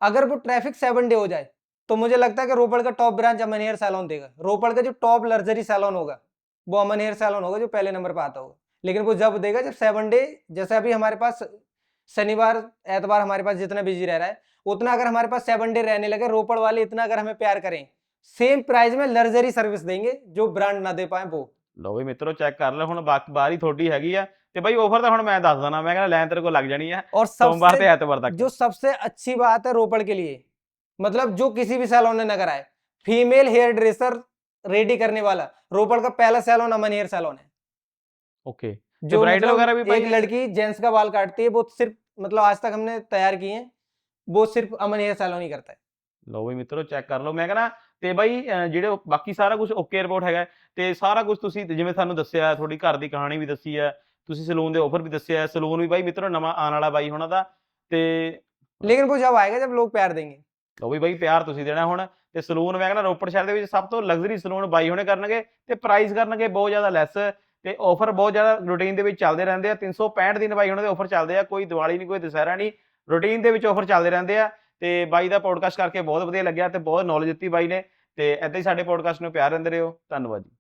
अगर वो ट्रैफिक 7 डे हो जाए तो मुझे लगता है कि रोपड़ का टॉप ब्रांच अमन हेयर सैलून देगा। रोपड़ का जो टॉप लग्जरी सैलून होगा वो अमन हेयर सैलून होगा, जो पहले नंबर पर आता होगा। लेकिन वो जब देगा जब 7 डे, जैसे अभी हमारे पास शनिवार एतवार हमारे पास जितना बिजी रह रहा है, उतना अगर हमारे पास 7 डे रहने लगे, रोपड़ वाले इतना अगर हमें प्यार करें, सेम प्राइस में लग्जरी सर्विस देंगे जो ब्रांड ना दे पाए वो। ਲਓ ਵੀ ਮਿੱਤਰੋ ਚੈੱਕ ਕਰ ਲਓ ਹੁਣ ਬਾਰੀ ਤੁਹਾਡੀ ਹੈਗੀ ਆ ਤੇ ਬਾਈ ਆਫਰ ਤਾਂ ਹੁਣ ਮੈਂ ਦੱਸ ਦਣਾ ਮੈਂ ਕਹਿੰਦਾ ਲੈਣ ਤੇਰੇ ਕੋਲ ਲੱਗ ਜਾਣੀ ਆ और ਸੋਮਵਾਰ ਤੇ सबसे ਐਤਵਾਰ ਤੱਕ जो सबसे अच्छी बात है रोपड़ के लिए, मतलब जो किसी भी सैलून ने न कराए, फीमेल हेयर ड्रेसर रेडी करने वाला रोपड़ का पहला सैलून अमन हेयर सैलून है। ਓਕੇ जो ब्राइडल मतलब वगैरह भी भाई एक लड़की जेंट्स का बाल काटती है, वो सिर्फ, मतलब आज तक हमने तैयार किए हैं, वो सिर्फ अमन हेयर सैलून ही करता है। ਲਓ ਵੀ ਮਿੱਤਰੋ ਚੈੱਕ ਕਰ ਲਓ ਮੈਂ ਕਹਿੰਦਾ ਤੇ ਬਾਈ ਜਿਹੜੇ ਬਾਕੀ ਸਾਰਾ ਕੁਝ ਓਕੇ ਰਿਪੋਰਟ ਹੈਗਾ ਤੇ ਸਾਰਾ ਕੁਝ ਤੁਸੀਂ ਜਿਵੇਂ ਤੁਹਾਨੂੰ ਦੱਸਿਆ ਤੁਹਾਡੀ ਘਰ ਦੀ ਕਹਾਣੀ ਵੀ ਦੱਸੀ ਹੈ ਤੁਸੀਂ ਸਲੂਨ ਦੇ ਆਫਰ ਵੀ ਦੱਸਿਆ ਸਲੂਨ ਵੀ ਬਾਈ ਮਿੱਤਰੋ ਨਵਾਂ ਆਉਣ ਵਾਲਾ ਬਾਈ ਹੋਣਾ ਦਾ ਤੇ लेकिन वो जब आएगा जब लोग प्यार देंगे। ਲਓ ਵੀ ਬਾਈ ਪਿਆਰ ਤੁਸੀਂ ਦੇਣਾ ਹੁਣ ਤੇ ਸਲੂਨ ਮੈਂ ਕਹਿੰਦਾ ਰੋਪੜ ਸ਼ਹਿਰ ਦੇ ਵਿੱਚ ਸਭ ਤੋਂ ਲਗਜ਼ਰੀ ਸਲੂਨ ਬਾਈ ਹੋਣੇ ਕਰਨਗੇ ਤੇ ਪ੍ਰਾਈਸ ਕਰਨਗੇ ਬਹੁਤ ਜ਼ਿਆਦਾ ਲੈਸ ਤੇ ਆਫਰ ਬਹੁਤ ਜ਼ਿਆਦਾ ਰੂਟੀਨ ਦੇ ਵਿੱਚ ਚੱਲਦੇ ਰਹਿੰਦੇ ਆ 365 ਦਿਨ ਬਾਈ ਹੋਣੇ ਦੇ ਆਫਰ ਚੱਲਦੇ ਆ ਕੋਈ ਦੀਵਾਲੀ ਨਹੀਂ ਕੋਈ ਦੁਸਹਿਰਾ ਨਹੀਂ ਰੂਟੀਨ ਦੇ ਵਿੱਚ ਆਫਰ ਚੱਲਦੇ ਰਹਿੰਦੇ ਆ ਤੇ ਬਾਈ ਦਾ ਪੋਡਕਾਸਟ ਕਰਕੇ ਬਹੁਤ ਵਧੀਆ ਲੱਗਿਆ ਤੇ ਬਹੁਤ ਨੌਲੇਜ ਦਿੱਤੀ ਬਾਈ ਨੇ ਤੇ ਏਦਾਂ ਹੀ ਸਾਡੇ ਪੋਡਕਾਸਟ ਨੂੰ ਪਿਆਰ ਦਿੰਦੇ ਰਹੋ ਧੰਨਵਾਦ ਜੀ।